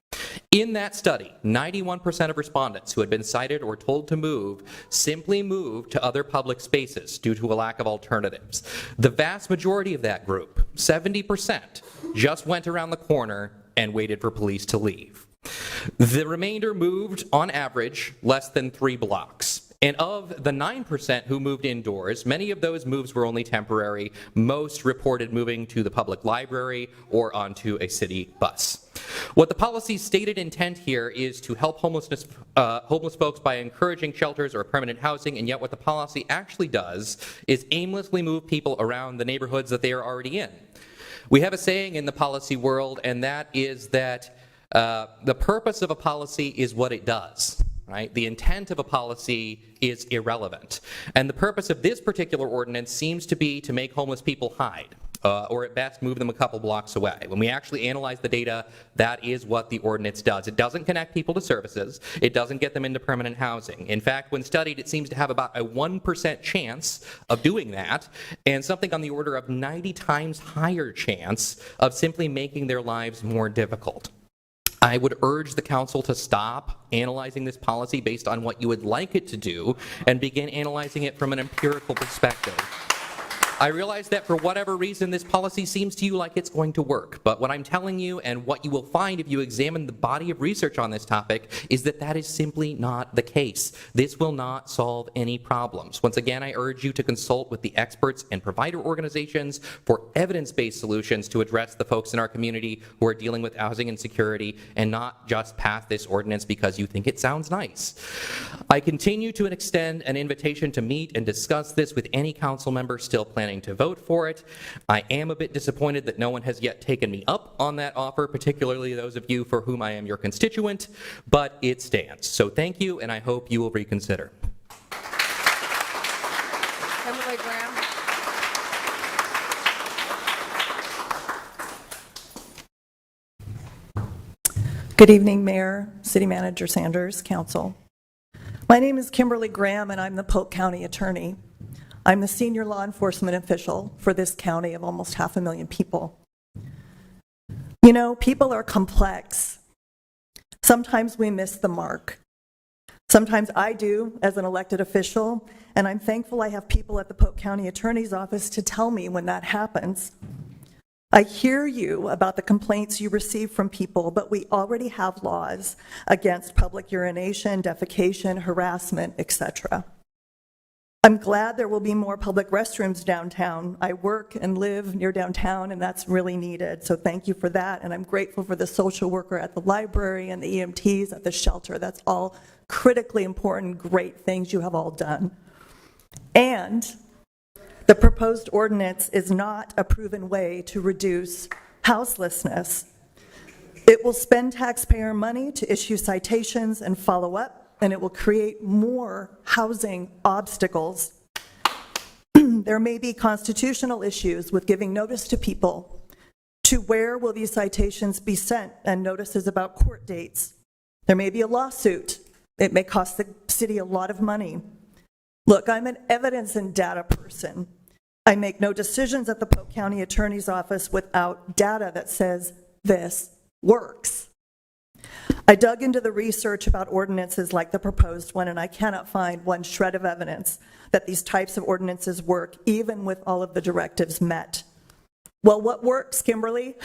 In that study, 91% of respondents who had been cited or told to move simply moved to other public spaces due to a lack of alternatives. The vast majority of that group, 70%, just went around the corner and waited for police to leave. The remainder moved, on average, less than 3 blocks. And of the 9% who moved indoors, many of those moves were only temporary. Most reported moving to the public library or onto a city bus. What the policy's stated intent here is to help homeless folks by encouraging shelters or permanent housing, and yet what the policy actually does is aimlessly move people around the neighborhoods that they are already in. We have a saying in the policy world, and that is that the purpose of a policy is what it does. Right? The intent of a policy is irrelevant. And the purpose of this particular ordinance seems to be to make homeless people hide, or at best move them a couple blocks away. When we actually analyze the data, that is what the ordinance does. It doesn't connect people to services. It doesn't get them into permanent housing. In fact, when studied, it seems to have about a 1% chance of doing that, and something on the order of 90 times higher chance of simply making their lives more difficult. I would urge the council to stop analyzing this policy based on what you would like it to do and begin analyzing it from an empirical perspective. I realize that for whatever reason this policy seems to you like it's going to work, but what I'm telling you and what you will find if you examine the body of research on this topic is that that is simply not the case. This will not solve any problems. Once again, I urge you to consult with the experts and provider organizations for evidence-based solutions to address the folks in our community who are dealing with housing insecurity, and not just pass this ordinance because you think it sounds nice. I continue to extend an invitation to meet and discuss this with any council member still planning to vote for it. I am a bit disappointed that no one has yet taken me up on that offer, particularly those of you for whom I am your constituent, but it stands. So thank you, and I hope you will reconsider. Kimberly Graham. Good evening, Mayor, City Manager Sanders, Council. My name is Kimberly Graham, and I'm the Polk County Attorney. I'm the senior law enforcement official for this county of almost 500,000 people. You know, people are complex. Sometimes we miss the mark. Sometimes I do as an elected official, and I'm thankful I have people at the Polk County Attorney's Office to tell me when that happens. I hear you about the complaints you receive from people, but we already have laws against public urination, defecation, harassment, etc. I'm glad there will be more public restrooms downtown. I work and live near downtown, and that's really needed, so thank you for that. And I'm grateful for the social worker at the library and the EMTs at the shelter. That's all critically important, great things you have all done. And the proposed ordinance is not a proven way to reduce houselessness. It will spend taxpayer money to issue citations and follow up, and it will create more housing obstacles. There may be constitutional issues with giving notice to people. To where will these citations be sent, and notices about court dates? There may be a lawsuit. It may cost the city a lot of money. Look, I'm an evidence and data person. I make no decisions at the Polk County Attorney's Office without data that says this works. I dug into the research about ordinances like the proposed one, and I cannot find one shred of evidence that these types of ordinances work, even with all of the directives met. Well, what works, Kimberly?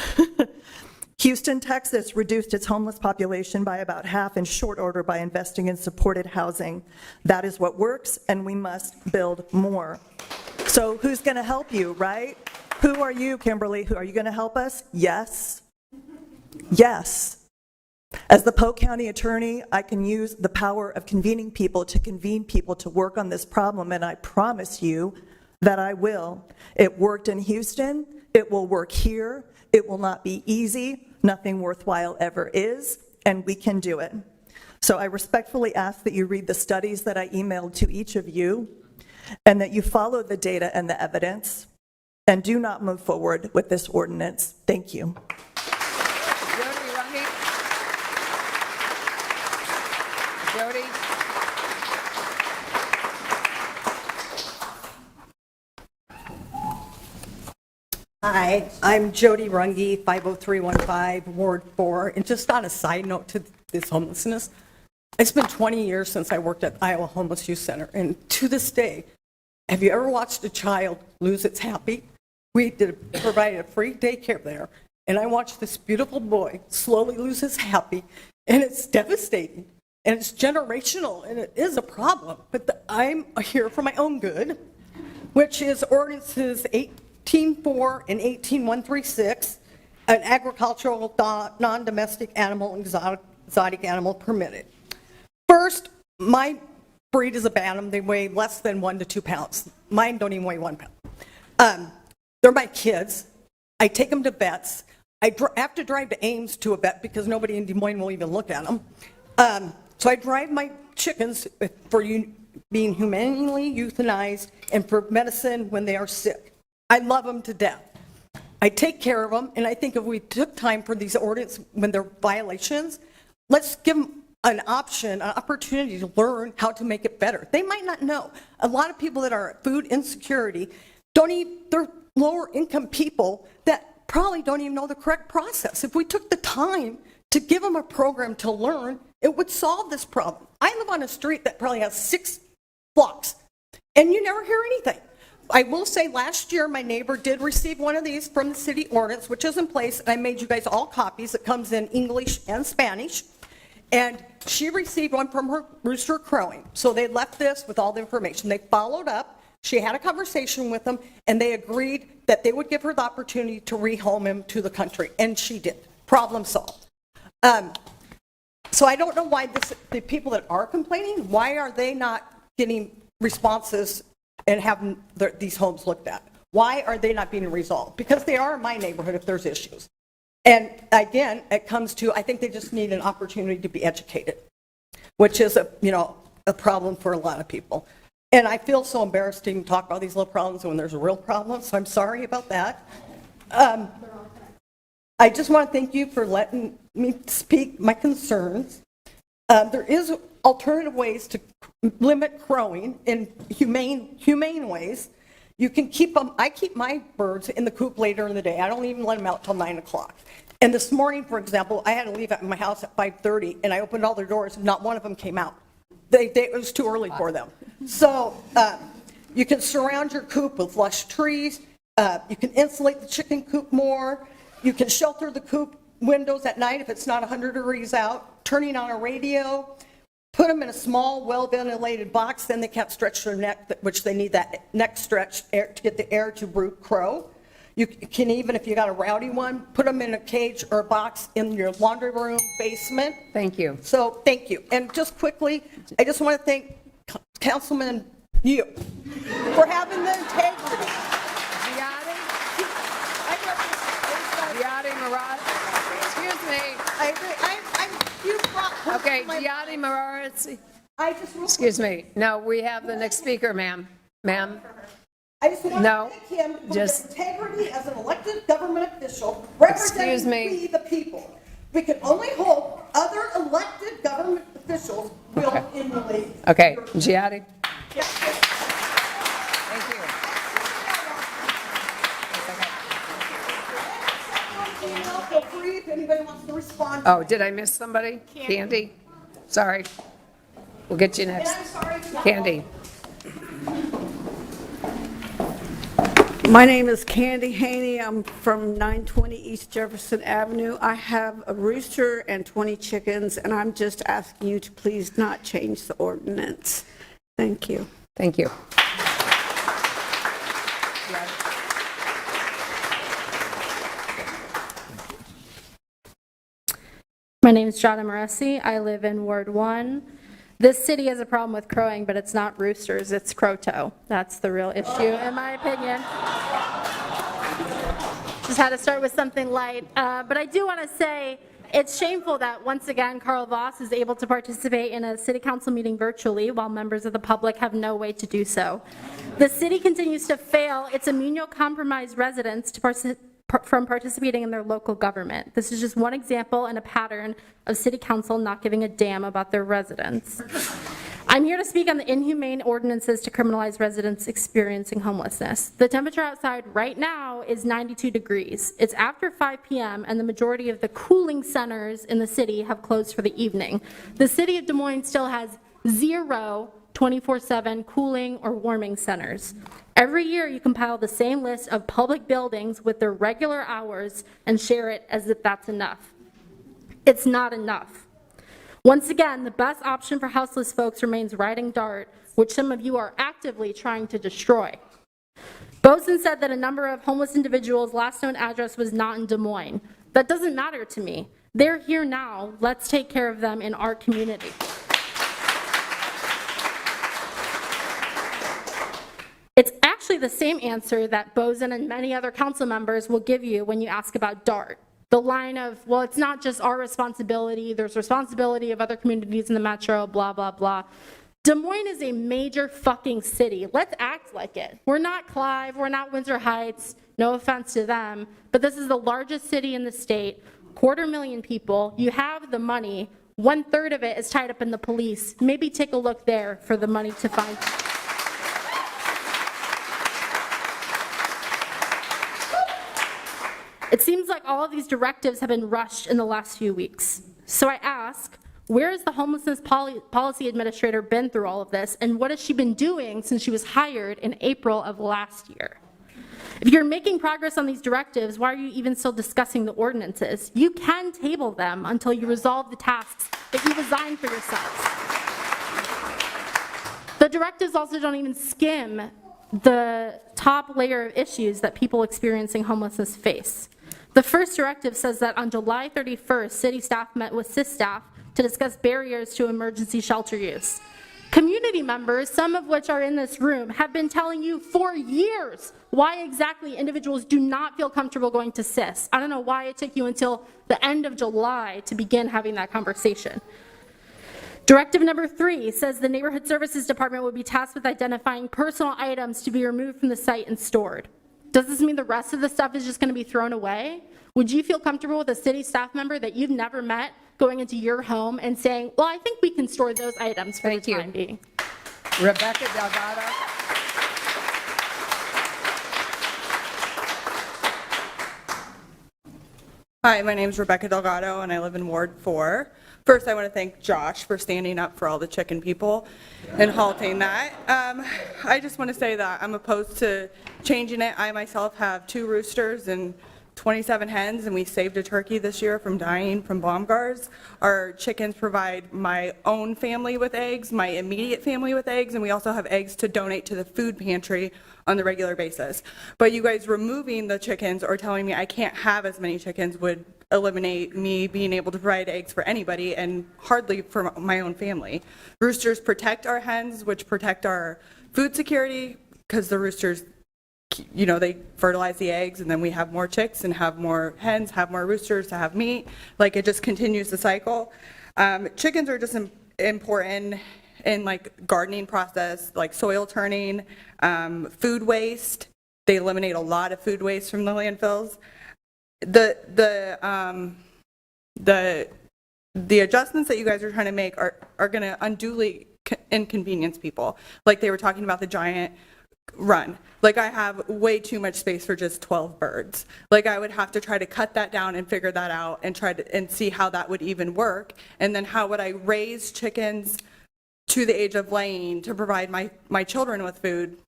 Houston, Texas reduced its homeless population by about half in short order by investing in supported housing. That is what works, and we must build more. So who's going to help you, right? Who are you, Kimberly? Are you going to help us? Yes. Yes. As the Polk County Attorney, I can use the power of convening people to convene people to work on this problem, and I promise you that I will. It worked in Houston. It will work here. It will not be easy. Nothing worthwhile ever is, and we can do it. So I respectfully ask that you read the studies that I emailed to each of you, and that you follow the data and the evidence, and do not move forward with this ordinance. Thank you. Jody? Hi, I'm Jody Runge, 50315, Ward 4. And just on a side note to this homelessness, it's been 20 years since I worked at Iowa Homeless Youth Center. And to this day, have you ever watched a child lose its happy? We provided a free daycare there. And I watched this beautiful boy slowly lose his happy. And it's devastating. And it's generational. And it is a problem. But I'm here for my own good, which is ordinances 18.4 and 18.136, an agricultural non-domestic animal, exotic animal permitted. First, my breed is a bantam. They weigh less than 1 to 2 pounds. Mine don't even weigh 1 pound. They're my kids. I take them to vets. I have to drive to Ames to a vet because nobody in Des Moines will even look at them. So I drive my chickens for being humanely euthanized and for medicine when they are sick. I love them to death. I take care of them, and I think if we took time for these ordinances when they're violations, let's give them an option, an opportunity to learn how to make it better. They might not know. A lot of people that are at food insecurity they're lower income people that probably don't even know the correct process. If we took the time to give them a program to learn, it would solve this problem. I live on a street that probably has 6 blocks, and you never hear anything. I will say last year my neighbor did receive one of these from the city ordinance, which is in place, and I made you guys all copies. It comes in English and Spanish, and she received one from her rooster crowing. So they left this with all the information. They followed up. She had a conversation with them, and they agreed that they would give her the opportunity to rehome him to the country, and she did. Problem solved. So I don't know why the people that are complaining, why are they not getting responses and having these homes looked at? Why are they not being resolved? Because they are in my neighborhood if there's issues. And again, it comes to, I think they just need an opportunity to be educated, which is a problem for a lot of people. And I feel so embarrassed to even talk about these little problems when there's a real problem, so I'm sorry about that. I just want to thank you for letting me speak my concerns. There is alternative ways to limit crowing in humane ways. You can keep them. I keep my birds in the coop later in the day. I don't even let them out till 9 o'clock. And this morning, for example, I had to leave at my house at 5:30, and I opened all their doors. Not one of them came out. It was too early for them. So you can surround your coop with lush trees. You can insulate the chicken coop more. You can shelter the coop windows at night if it's not 100 degrees out, turning on a radio. Put them in a small, well-ventilated box, then they can't stretch their neck, which they need that neck stretch to get the air to crow. You can even, if you got a rowdy one, put them in a cage or a box in your laundry room, basement. Thank you. So, thank you. And just quickly, I just want to thank Councilman you for having the integrity. Giadi Marat. Excuse me. Okay, Giadi Marat. Excuse me. No, we have the next speaker, ma'am. Ma'am. I just want to thank him for his integrity as an elected government official representing we the people. We can only hope other elected government officials will emulate. Okay, Giadi. Feel free if anybody wants to respond. Oh, did I miss somebody? Candy? Sorry. We'll get you next. Candy. My name is Candy Haney. I'm from 920 East Jefferson Avenue. I have a rooster and 20 chickens, and I'm just asking you to please not change the ordinance. Thank you. Thank you. My name is Jada Maressi. I live in Ward 1. This city has a problem with crowing, but it's not roosters, it's crow-toe. That's the real issue, in my opinion. Just had to start with something light. But I do want to say it's shameful that, once again, Carl Voss is able to participate in a city council meeting virtually while members of the public have no way to do so. The city continues to fail its immunocompromised residents from participating in their local government. This is just one example and a pattern of city council not giving a damn about their residents. I'm here to speak on the inhumane ordinances to criminalize residents experiencing homelessness. The temperature outside right now is 92 degrees. It's after 5 p.m. and the majority of the cooling centers in the city have closed for the evening. The city of Des Moines still has 0 24/7 cooling or warming centers. Every year you compile the same list of public buildings with their regular hours and share it as if that's enough. It's not enough. Once again, the best option for houseless folks remains riding DART, which some of you are actively trying to destroy. Boson said that a number of homeless individuals' last known address was not in Des Moines. That doesn't matter to me. They're here now. Let's take care of them in our community. It's actually the same answer that Boson and many other council members will give you when you ask about DART. The line of, well, it's not just our responsibility, there's responsibility of other communities in the metro, blah, blah, blah. Des Moines is a major fucking city. Let's act like it. We're not Clive, we're not Windsor Heights, no offense to them, but this is the largest city in the state, 250,000 people. You have the money, 1/3 of it is tied up in the police. Maybe take a look there for the money to find. It seems like all of these directives have been rushed in the last few weeks. So I ask, where has the homelessness policy administrator been through all of this, and what has she been doing since she was hired in April of last year? If you're making progress on these directives, why are you even still discussing the ordinances? You can table them until you resolve the tasks that you assigned for yourselves. The directives also don't even skim the top layer of issues that people experiencing homelessness face. The first directive says that on July 31st, city staff met with CIS staff to discuss barriers to emergency shelter use. Community members, some of which are in this room, have been telling you for years why exactly individuals do not feel comfortable going to CIS. I don't know why it took you until the end of July to begin having that conversation. Directive number 3 says the Neighborhood Services Department would be tasked with identifying personal items to be removed from the site and stored. Does this mean the rest of the stuff is just going to be thrown away? Would you feel comfortable with a city staff member that you've never met going into your home and saying, well, I think we can store those items for the time being? Rebecca Delgado. Hi, my name is Rebecca Delgado, and I live in Ward 4. First, I want to thank Josh for standing up for all the chicken people and halting that. I just want to say that I'm opposed to changing it. I myself have 2 roosters and 27 hens, and we saved a turkey this year from dying from bomb guards. Our chickens provide my own family with eggs, my immediate family with eggs, and we also have eggs to donate to the food pantry on the regular basis. But you guys removing the chickens or telling me I can't have as many chickens would eliminate me being able to provide eggs for anybody, and hardly for my own family. Roosters protect our hens, which protect our food security, because the roosters, you know, they fertilize the eggs, and then we have more chicks and have more hens, have more roosters to have meat. Like, it just continues the cycle. Chickens are just important in like gardening process, like soil turning, food waste. They eliminate a lot of food waste from the landfills. The adjustments that you guys are trying to make are going to unduly inconvenience people. Like they were talking about the giant run. Like I have way too much space for just 12 birds. Like I would have to try to cut that down and figure that out and try to and see how that would even work. And then how would I raise chickens to the age of laying to provide my children with food?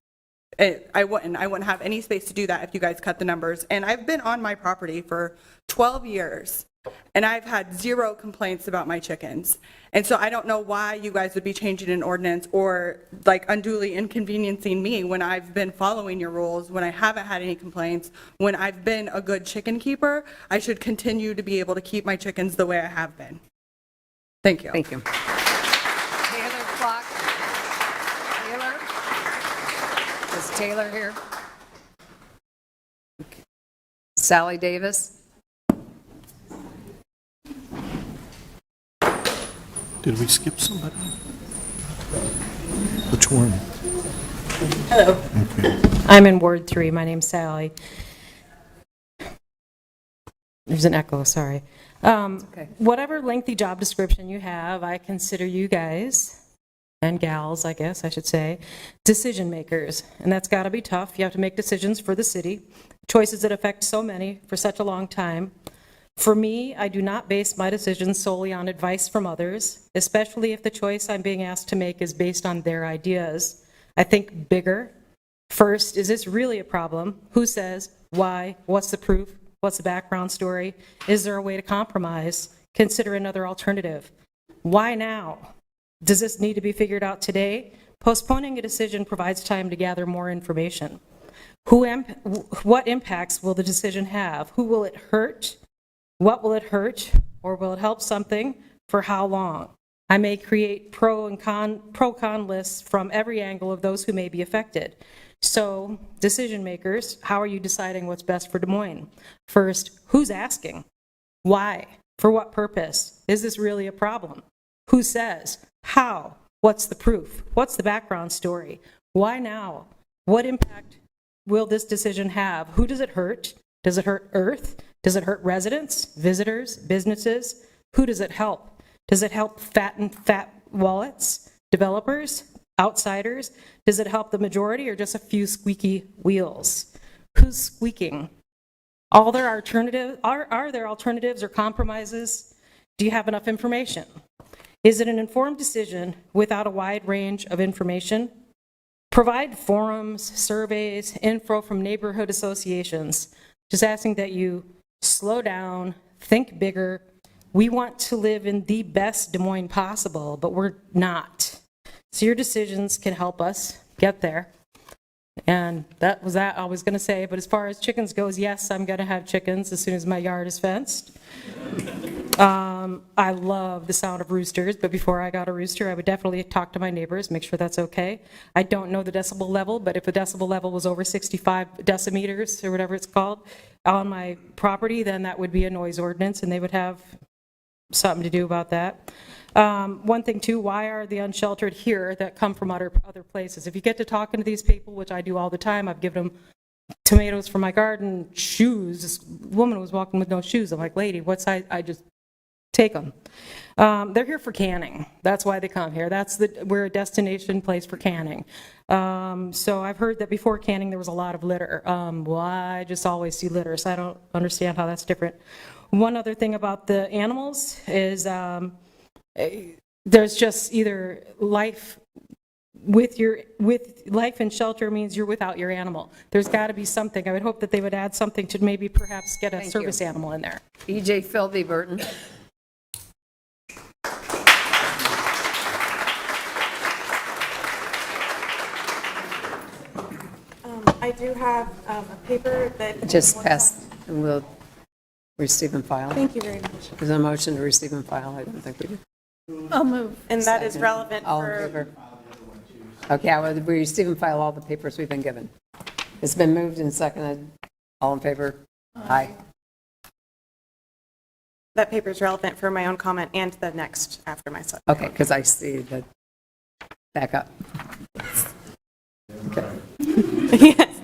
I wouldn't have any space to do that if you guys cut the numbers. And I've been on my property for 12 years, and I've had 0 complaints about my chickens. And so I don't know why you guys would be changing an ordinance or like unduly inconveniencing me when I've been following your rules, when I haven't had any complaints, when I've been a good chicken keeper. I should continue to be able to keep my chickens the way I have been. Thank you. Thank you. Taylor Clock. Taylor? Is Taylor here? Okay. Sally Davis? Did we skip somebody? Which one? Hello. Okay. I'm in Ward 3. My name's Sally. There's an echo, sorry. Okay. Whatever lengthy job description you have, I consider you guys and gals, I guess I should say, decision makers. And that's got to be tough. You have to make decisions for the city, choices that affect so many for such a long time. For me, I do not base my decisions solely on advice from others, especially if the choice I'm being asked to make is based on their ideas. I think bigger. First, is this really a problem? Who says? Why? What's the proof? What's the background story? Is there a way to compromise? Consider another alternative. Why now? Does this need to be figured out today? Postponing a decision provides time to gather more information. What impacts will the decision have? Who will it hurt? What will it hurt? Or will it help something? For how long? I may create pro-con lists from every angle of those who may be affected. So, decision makers, how are you deciding what's best for Des Moines? First, who's asking? Why? For what purpose? Is this really a problem? Who says? How? What's the proof? What's the background story? Why now? What impact will this decision have? Who does it hurt? Does it hurt Earth? Does it hurt residents, visitors, businesses? Who does it help? Does it help fat wallets, developers, outsiders? Does it help the majority or just a few squeaky wheels? Who's squeaking? Are there alternatives or compromises? Do you have enough information? Is it an informed decision without a wide range of information? Provide forums, surveys, info from neighborhood associations. Just asking that you slow down, think bigger. We want to live in the best Des Moines possible, but we're not. So your decisions can help us get there. And that was that I was going to say. But as far as chickens goes, yes, I'm going to have chickens as soon as my yard is fenced. I love the sound of roosters, but before I got a rooster, I would definitely talk to my neighbors, make sure that's okay. I don't know the decibel level, but if the decibel level was over 65 decimeters or whatever it's called on my property, then that would be a noise ordinance, and they would have something to do about that. One thing too, why are the unsheltered here that come from other places? If you get to talking to these people, which I do all the time, I've given them tomatoes from my garden, shoes. This woman was walking with no shoes. I'm like, lady, what size? I just take them. They're here for canning. That's why they come here. We're a destination place for canning. So I've heard that before canning there was a lot of litter. Well, I just always see litter, so I don't understand how that's different. One other thing about the animals is there's just either life with life and shelter means you're without your animal. There's got to be something. I would hope that they would add something to maybe perhaps get a service animal in there. E.J. Philby Burton. I do have a paper that... Just pass, and we'll receive and file. Thank you very much. There's a motion to receive and file. I don't think we do. I'll move. And that is relevant All in favor? Okay, I will receive and file all the papers we've been given. It's been moved and seconded. All in favor? Aye. That paper is relevant for my own comment and the next after my subject. Okay, because I see the back up. Okay. Yes.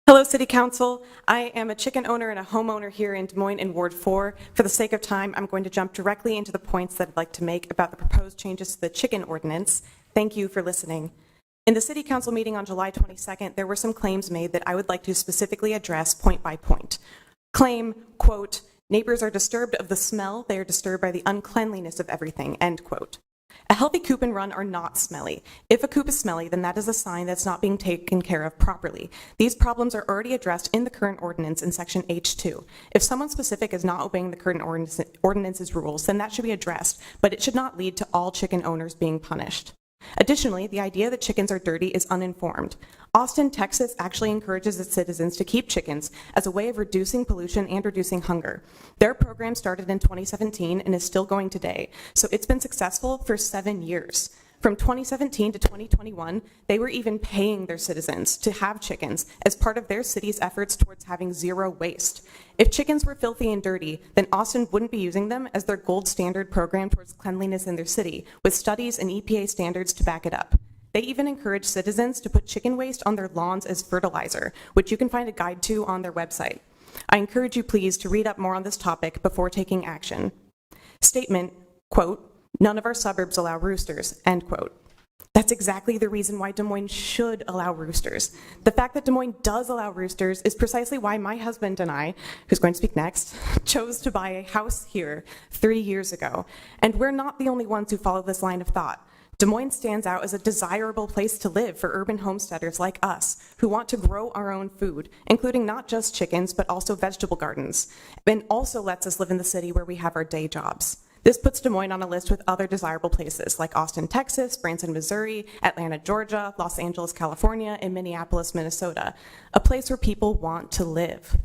Hello, City Council. I am a chicken owner and a homeowner here in Des Moines in Ward 4. For the sake of time, I'm going to jump directly into the points that I'd like to make about the proposed changes to the chicken ordinance. Thank you for listening. In the City Council meeting on July 22nd, there were some claims made that I would like to specifically address point by point. Claim, quote, neighbors are disturbed of the smell, they are disturbed by the uncleanliness of everything, end quote. A healthy coop and run are not smelly. If a coop is smelly, then that is a sign that's not being taken care of properly. These problems are already addressed in the current ordinance in section H2. If someone specific is not obeying the current ordinance's rules, then that should be addressed, but it should not lead to all chicken owners being punished. Additionally, the idea that chickens are dirty is uninformed. Austin, Texas actually encourages its citizens to keep chickens as a way of reducing pollution and reducing hunger. Their program started in 2017 and is still going today, so it's been successful for 7 years. From 2017 to 2021, they were even paying their citizens to have chickens as part of their city's efforts towards having zero waste. If chickens were filthy and dirty, then Austin wouldn't be using them as their gold standard program towards cleanliness in their city, with studies and EPA standards to back it up. They even encourage citizens to put chicken waste on their lawns as fertilizer, which you can find a guide to on their website. I encourage you please to read up more on this topic before taking action. Statement, quote, None of our suburbs allow roosters, end quote. That's exactly the reason why Des Moines should allow roosters. The fact that Des Moines does allow roosters is precisely why my husband and I, who's going to speak next, chose to buy a house here 3 years ago. And we're not the only ones who follow this line of thought. Des Moines stands out as a desirable place to live for urban homesteaders like us who want to grow our own food, including not just chickens, but also vegetable gardens, and also lets us live in the city where we have our day jobs. This puts Des Moines on a list with other desirable places like Austin, Texas, Branson, Missouri, Atlanta, Georgia, Los Angeles, California, and Minneapolis, Minnesota, a place where people want to live.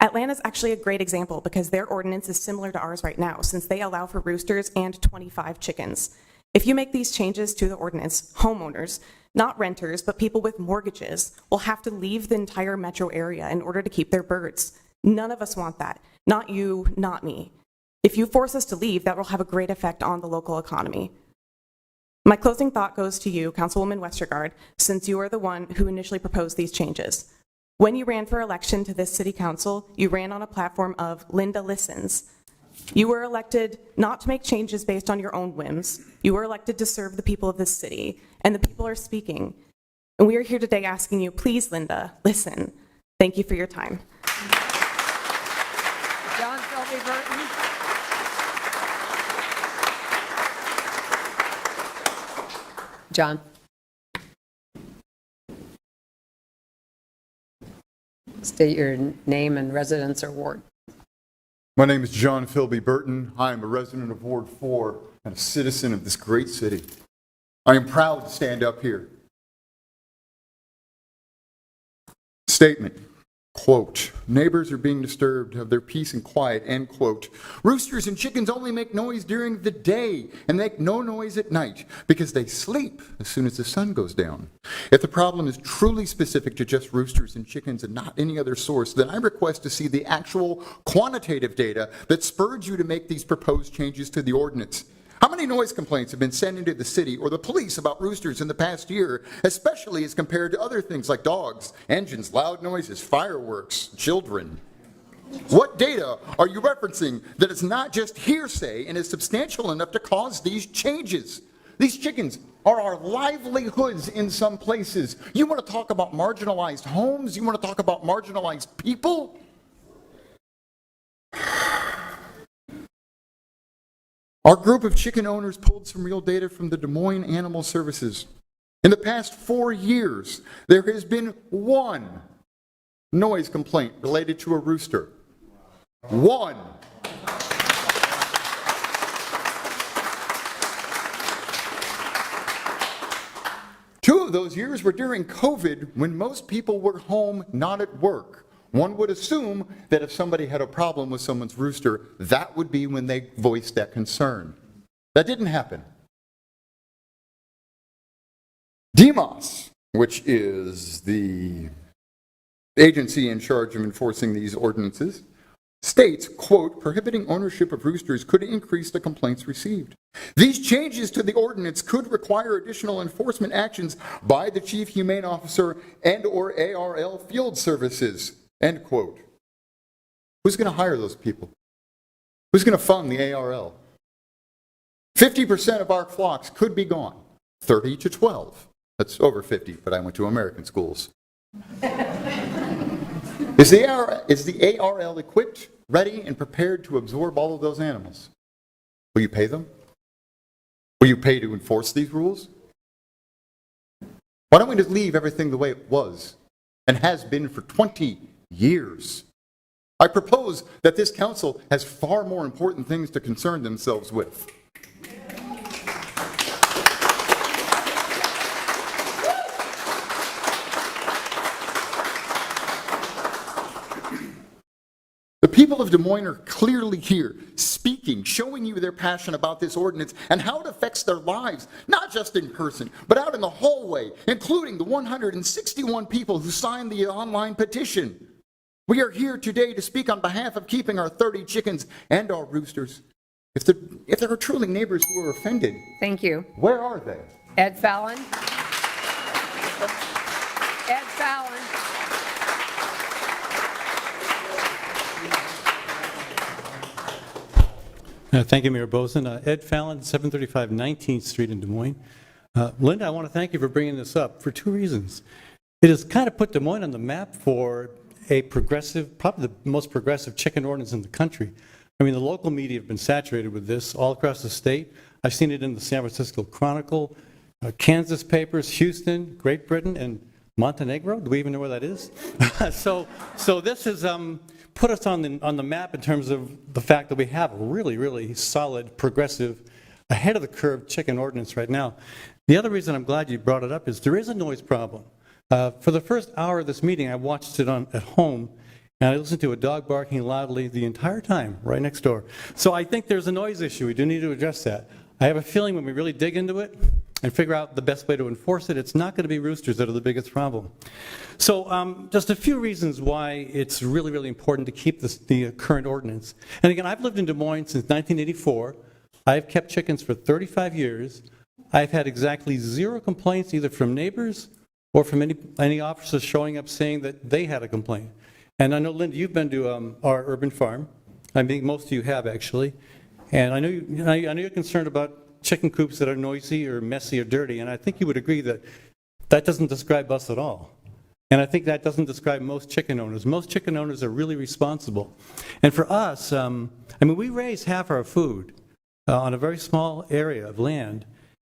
Atlanta's actually a great example because their ordinance is similar to ours right now, since they allow for roosters and 25 chickens. If you make these changes to the ordinance, homeowners, not renters, but people with mortgages, will have to leave the entire metro area in order to keep their birds. None of us want that. Not you, not me. If you force us to leave, that will have a great effect on the local economy. My closing thought goes to you, Councilwoman Westergaard, since you are the one who initially proposed these changes. When you ran for election to this city council, you ran on a platform of Linda Listens. You were elected not to make changes based on your own whims. You were elected to serve the people of this city, and the people are speaking. And we are here today asking you, please, Linda, listen. Thank you for your time. John Philby Burton. John. State your name and residence or ward. My name is John Philby Burton. I am a resident of Ward 4 and a citizen of this great city. I am proud to stand up here. Statement, quote, neighbors are being disturbed of their peace and quiet, end quote. Roosters and chickens only make noise during the day and make no noise at night because they sleep as soon as the sun goes down. If the problem is truly specific to just roosters and chickens and not any other source, then I request to see the actual quantitative data that spurred you to make these proposed changes to the ordinance. How many noise complaints have been sent into the city or the police about roosters in the past year, especially as compared to other things like dogs, engines, loud noises, fireworks, children? What data are you referencing that is not just hearsay and is substantial enough to cause these changes? These chickens are our livelihoods in some places. You want to talk about marginalized homes? You want to talk about marginalized people? Our group of chicken owners pulled some real data from the Des Moines Animal Services. In the past 4 years, there has been one noise complaint related to a rooster. One. Two of those years were during COVID when most people were home, not at work. One would assume that if somebody had a problem with someone's rooster, that would be when they voiced that concern. That didn't happen. DEMOS, which is the agency in charge of enforcing these ordinances, states, quote, prohibiting ownership of roosters could increase the complaints received. These changes to the ordinance could require additional enforcement actions by the Chief Humane Officer and or ARL Field Services. End quote. Who's going to hire those people? Who's going to fund the ARL? 50% of our flocks could be gone. 30 to 12. That's over 50, but I went to American schools. Is the ARL equipped, ready, and prepared to absorb all of those animals? Will you pay them? Will you pay to enforce these rules? Why don't we just leave everything the way it was and has been for 20 years? I propose that this council has far more important things to concern themselves with. The people of Des Moines are clearly here, speaking, showing you their passion about this ordinance and how it affects their lives, not just in person, but out in the hallway, including the 161 people who signed the online petition. We are here today to speak on behalf of keeping our 30 chickens and our roosters. If there are truly neighbors who are offended, thank you. Where are they? Ed Fallon. Ed Fallon. Thank you, Mayor Bozen. Ed Fallon, 735 19th Street in Des Moines. Linda, I want to thank you for bringing this up for two reasons. It has kind of put Des Moines on the map for a progressive, probably the most progressive chicken ordinance in the country. I mean, the local media have been saturated with this all across the state. I've seen it in the San Francisco Chronicle, Kansas papers, Houston, Great Britain, and Montenegro. Do we even know where that is? So this has put us on the map in terms of the fact that we have a really, really solid, progressive, ahead of the curve chicken ordinance right now. The other reason I'm glad you brought it up is there is a noise problem. For the first hour of this meeting, I watched it at home, and I listened to a dog barking loudly the entire time, right next door. So I think there's a noise issue. We do need to address that. I have a feeling when we really dig into it and figure out the best way to enforce it, it's not going to be roosters that are the biggest problem. So just a few reasons why it's really, really important to keep the current ordinance. And again, I've lived in Des Moines since 1984. I've kept chickens for 35 years. I've had exactly 0 complaints either from neighbors or from any officers showing up saying that they had a complaint. And I know, Linda, you've been to our urban farm. I think most of you have, actually. And I know you're concerned about chicken coops that are noisy or messy or dirty, and I think you would agree that that doesn't describe us at all. And I think that doesn't describe most chicken owners. Most chicken owners are really responsible. And for us, I mean, we raise half our food on a very small area of land,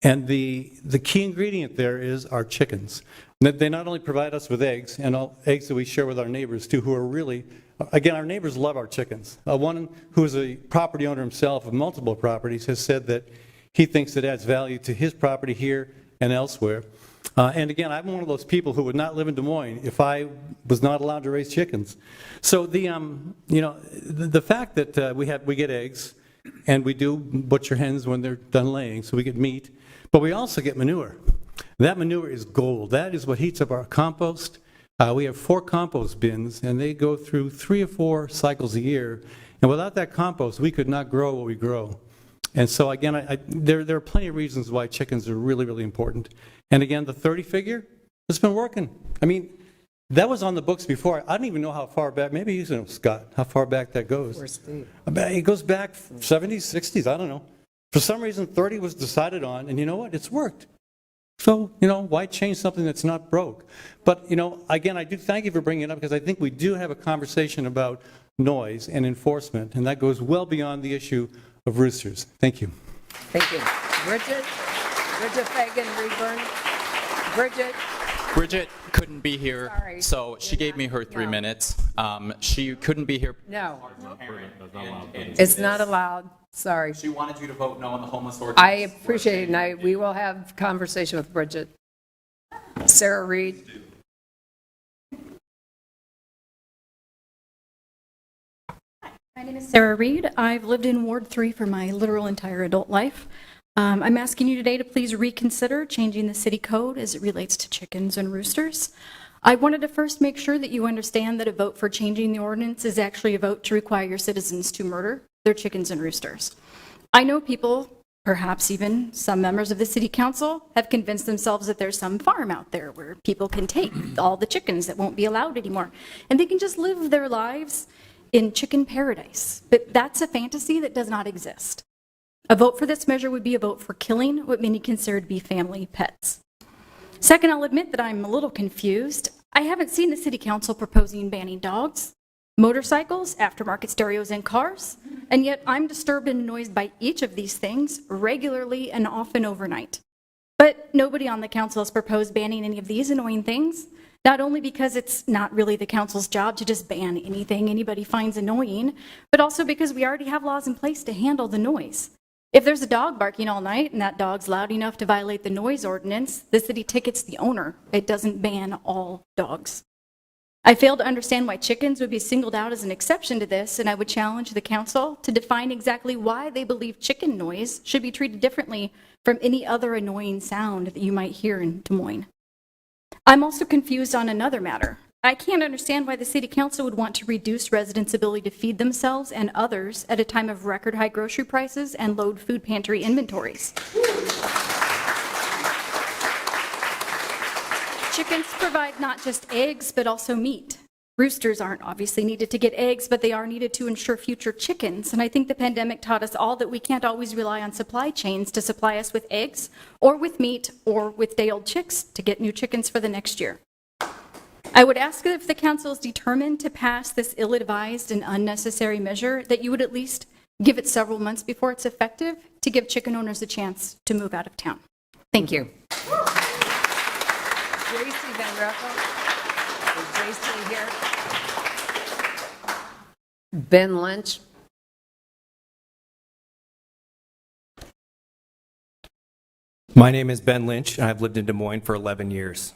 and the key ingredient there is our chickens. They not only provide us with eggs, and all eggs that we share with our neighbors too, who are really, again, our neighbors love our chickens. One who is a property owner himself of multiple properties has said that he thinks it adds value to his property here and elsewhere. And again, I'm one of those people who would not live in Des Moines if I was not allowed to raise chickens. So the fact that we get eggs, and we do butcher hens when they're done laying, so we get meat, but we also get manure. That manure is gold. That is what heats up our compost. We have 4 compost bins, and they go through 3 or 4 cycles a year. And without that compost, we could not grow what we grow. And so again, there are plenty of reasons why chickens are really, really important. And again, the 30 figure, it's been working. I mean, that was on the books before. I don't even know how far back, maybe you know, Scott, how far back that goes. It goes back 70s, 60s, I don't know. For some reason, 30 was decided on, and you know what? It's worked. So, why change something that's not broke? But, again, I do thank you for bringing it up because I think we do have a conversation about noise and enforcement, and that goes well beyond the issue of roosters. Thank you. Thank you. Bridget Fagan, Reburn. Bridget couldn't be here, Sorry. so she gave me her 3 minutes. She couldn't be here. No. It's not allowed. Sorry. She wanted you to vote no on the homeless ordinance. I appreciate it, and we will have conversation with Bridget. Sarah Reed. My name is Sarah Reed. I've lived in Ward 3 for my literal entire adult life. I'm asking you today to please reconsider changing the city code as it relates to chickens and roosters. I wanted to first make sure that you understand that a vote for changing the ordinance is actually a vote to require your citizens to murder their chickens and roosters. I know people, perhaps even some members of the city council, have convinced themselves that there's some farm out there where people can take all the chickens that won't be allowed anymore, and they can just live their lives in chicken paradise. But that's a fantasy that does not exist. A vote for this measure would be a vote for killing what many consider to be family pets. Second, I'll admit that I'm a little confused. I haven't seen the city council proposing banning dogs, motorcycles, aftermarket stereos, and cars, and yet I'm disturbed and annoyed by each of these things regularly and often overnight. But nobody on the council has proposed banning any of these annoying things, not only because it's not really the council's job to just ban anything anybody finds annoying, but also because we already have laws in place to handle the noise. If there's a dog barking all night and that dog's loud enough to violate the noise ordinance, the city tickets the owner. It doesn't ban all dogs. I fail to understand why chickens would be singled out as an exception to this, and I would challenge the council to define exactly why they believe chicken noise should be treated differently from any other annoying sound that you might hear in Des Moines. I'm also confused on another matter. I can't understand why the city council would want to reduce residents' ability to feed themselves and others at a time of record high grocery prices and low food pantry inventories. Chickens provide not just eggs, but also meat. Roosters aren't obviously needed to get eggs, but they are needed to ensure future chickens. And I think the pandemic taught us all that we can't always rely on supply chains to supply us with eggs or with meat or with day-old chicks to get new chickens for the next year. I would ask that if the council is determined to pass this ill-advised and unnecessary measure, that you would at least give it several months before it's effective to give chicken owners a chance to move out of town. Thank you. J.C. Van Ruffel. Is J.C. here? Ben Lynch. My name is Ben Lynch, and I've lived in Des Moines for 11 years.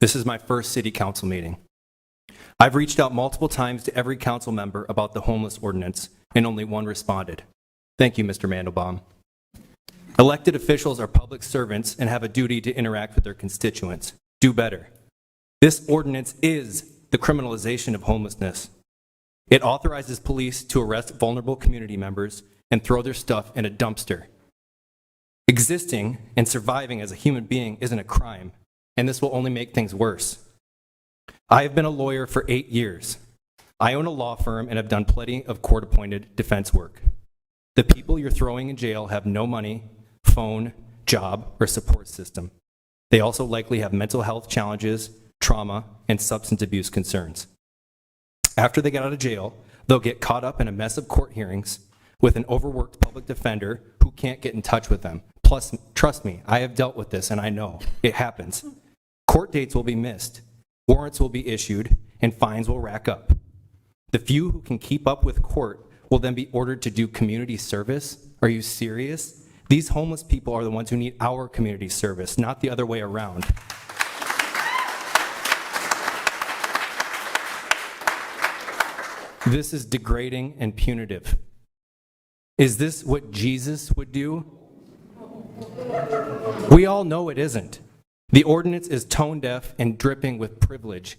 This is my first city council meeting. I've reached out multiple times to every council member about the homeless ordinance, and only one responded. Thank you, Mr. Mandelbaum. Elected officials are public servants and have a duty to interact with their constituents. Do better. This ordinance is the criminalization of homelessness. It authorizes police to arrest vulnerable community members and throw their stuff in a dumpster. Existing and surviving as a human being isn't a crime, and this will only make things worse. I have been a lawyer for 8 years. I own a law firm and have done plenty of court-appointed defense work. The people you're throwing in jail have no money, phone, job, or support system. They also likely have mental health challenges, trauma, and substance abuse concerns. After they get out of jail, they'll get caught up in a mess of court hearings with an overworked public defender who can't get in touch with them. Plus, trust me, I have dealt with this and I know it happens. Court dates will be missed, warrants will be issued, and fines will rack up. The few who can keep up with court will then be ordered to do community service? Are you serious? These homeless people are the ones who need our community service, not the other way around. This is degrading and punitive. Is this what Jesus would do? We all know it isn't. The ordinance is tone deaf and dripping with privilege.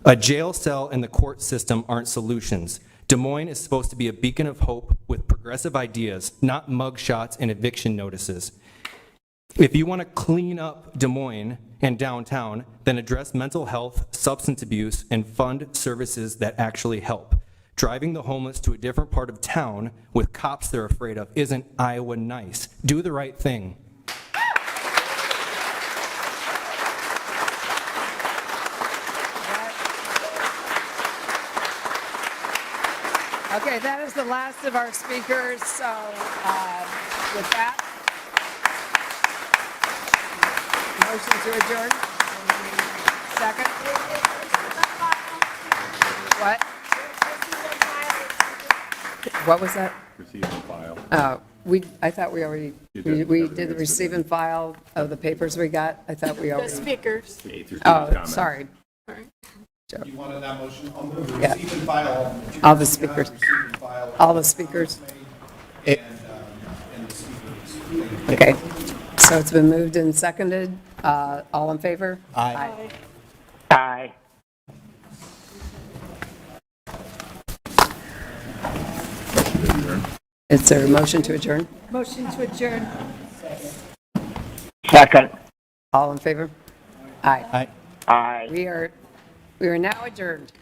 A jail cell and the court system aren't solutions. Des Moines is supposed to be a beacon of hope with progressive ideas, not mugshots and eviction notices. If you want to clean up Des Moines and downtown, then address mental health, substance abuse, and fund services that actually help. Driving the homeless to a different part of town with cops they're afraid of isn't Iowa nice. Do the right thing. Okay, that is the last of our speakers. So with that, motion to adjourn. Second. What? What was that? Receive and file. I thought we already, we did the receive and file of the papers we got. I thought we already. The speakers. Oh, sorry. You wanted that motion? I'll move Yeah. receive and file. All the speakers. All the speakers. And the speakers. Okay. So it's been moved and seconded. All in favor? Aye. Aye. Is there a motion to adjourn? Motion to adjourn. Second. All in favor? Aye. Aye. We are now adjourned.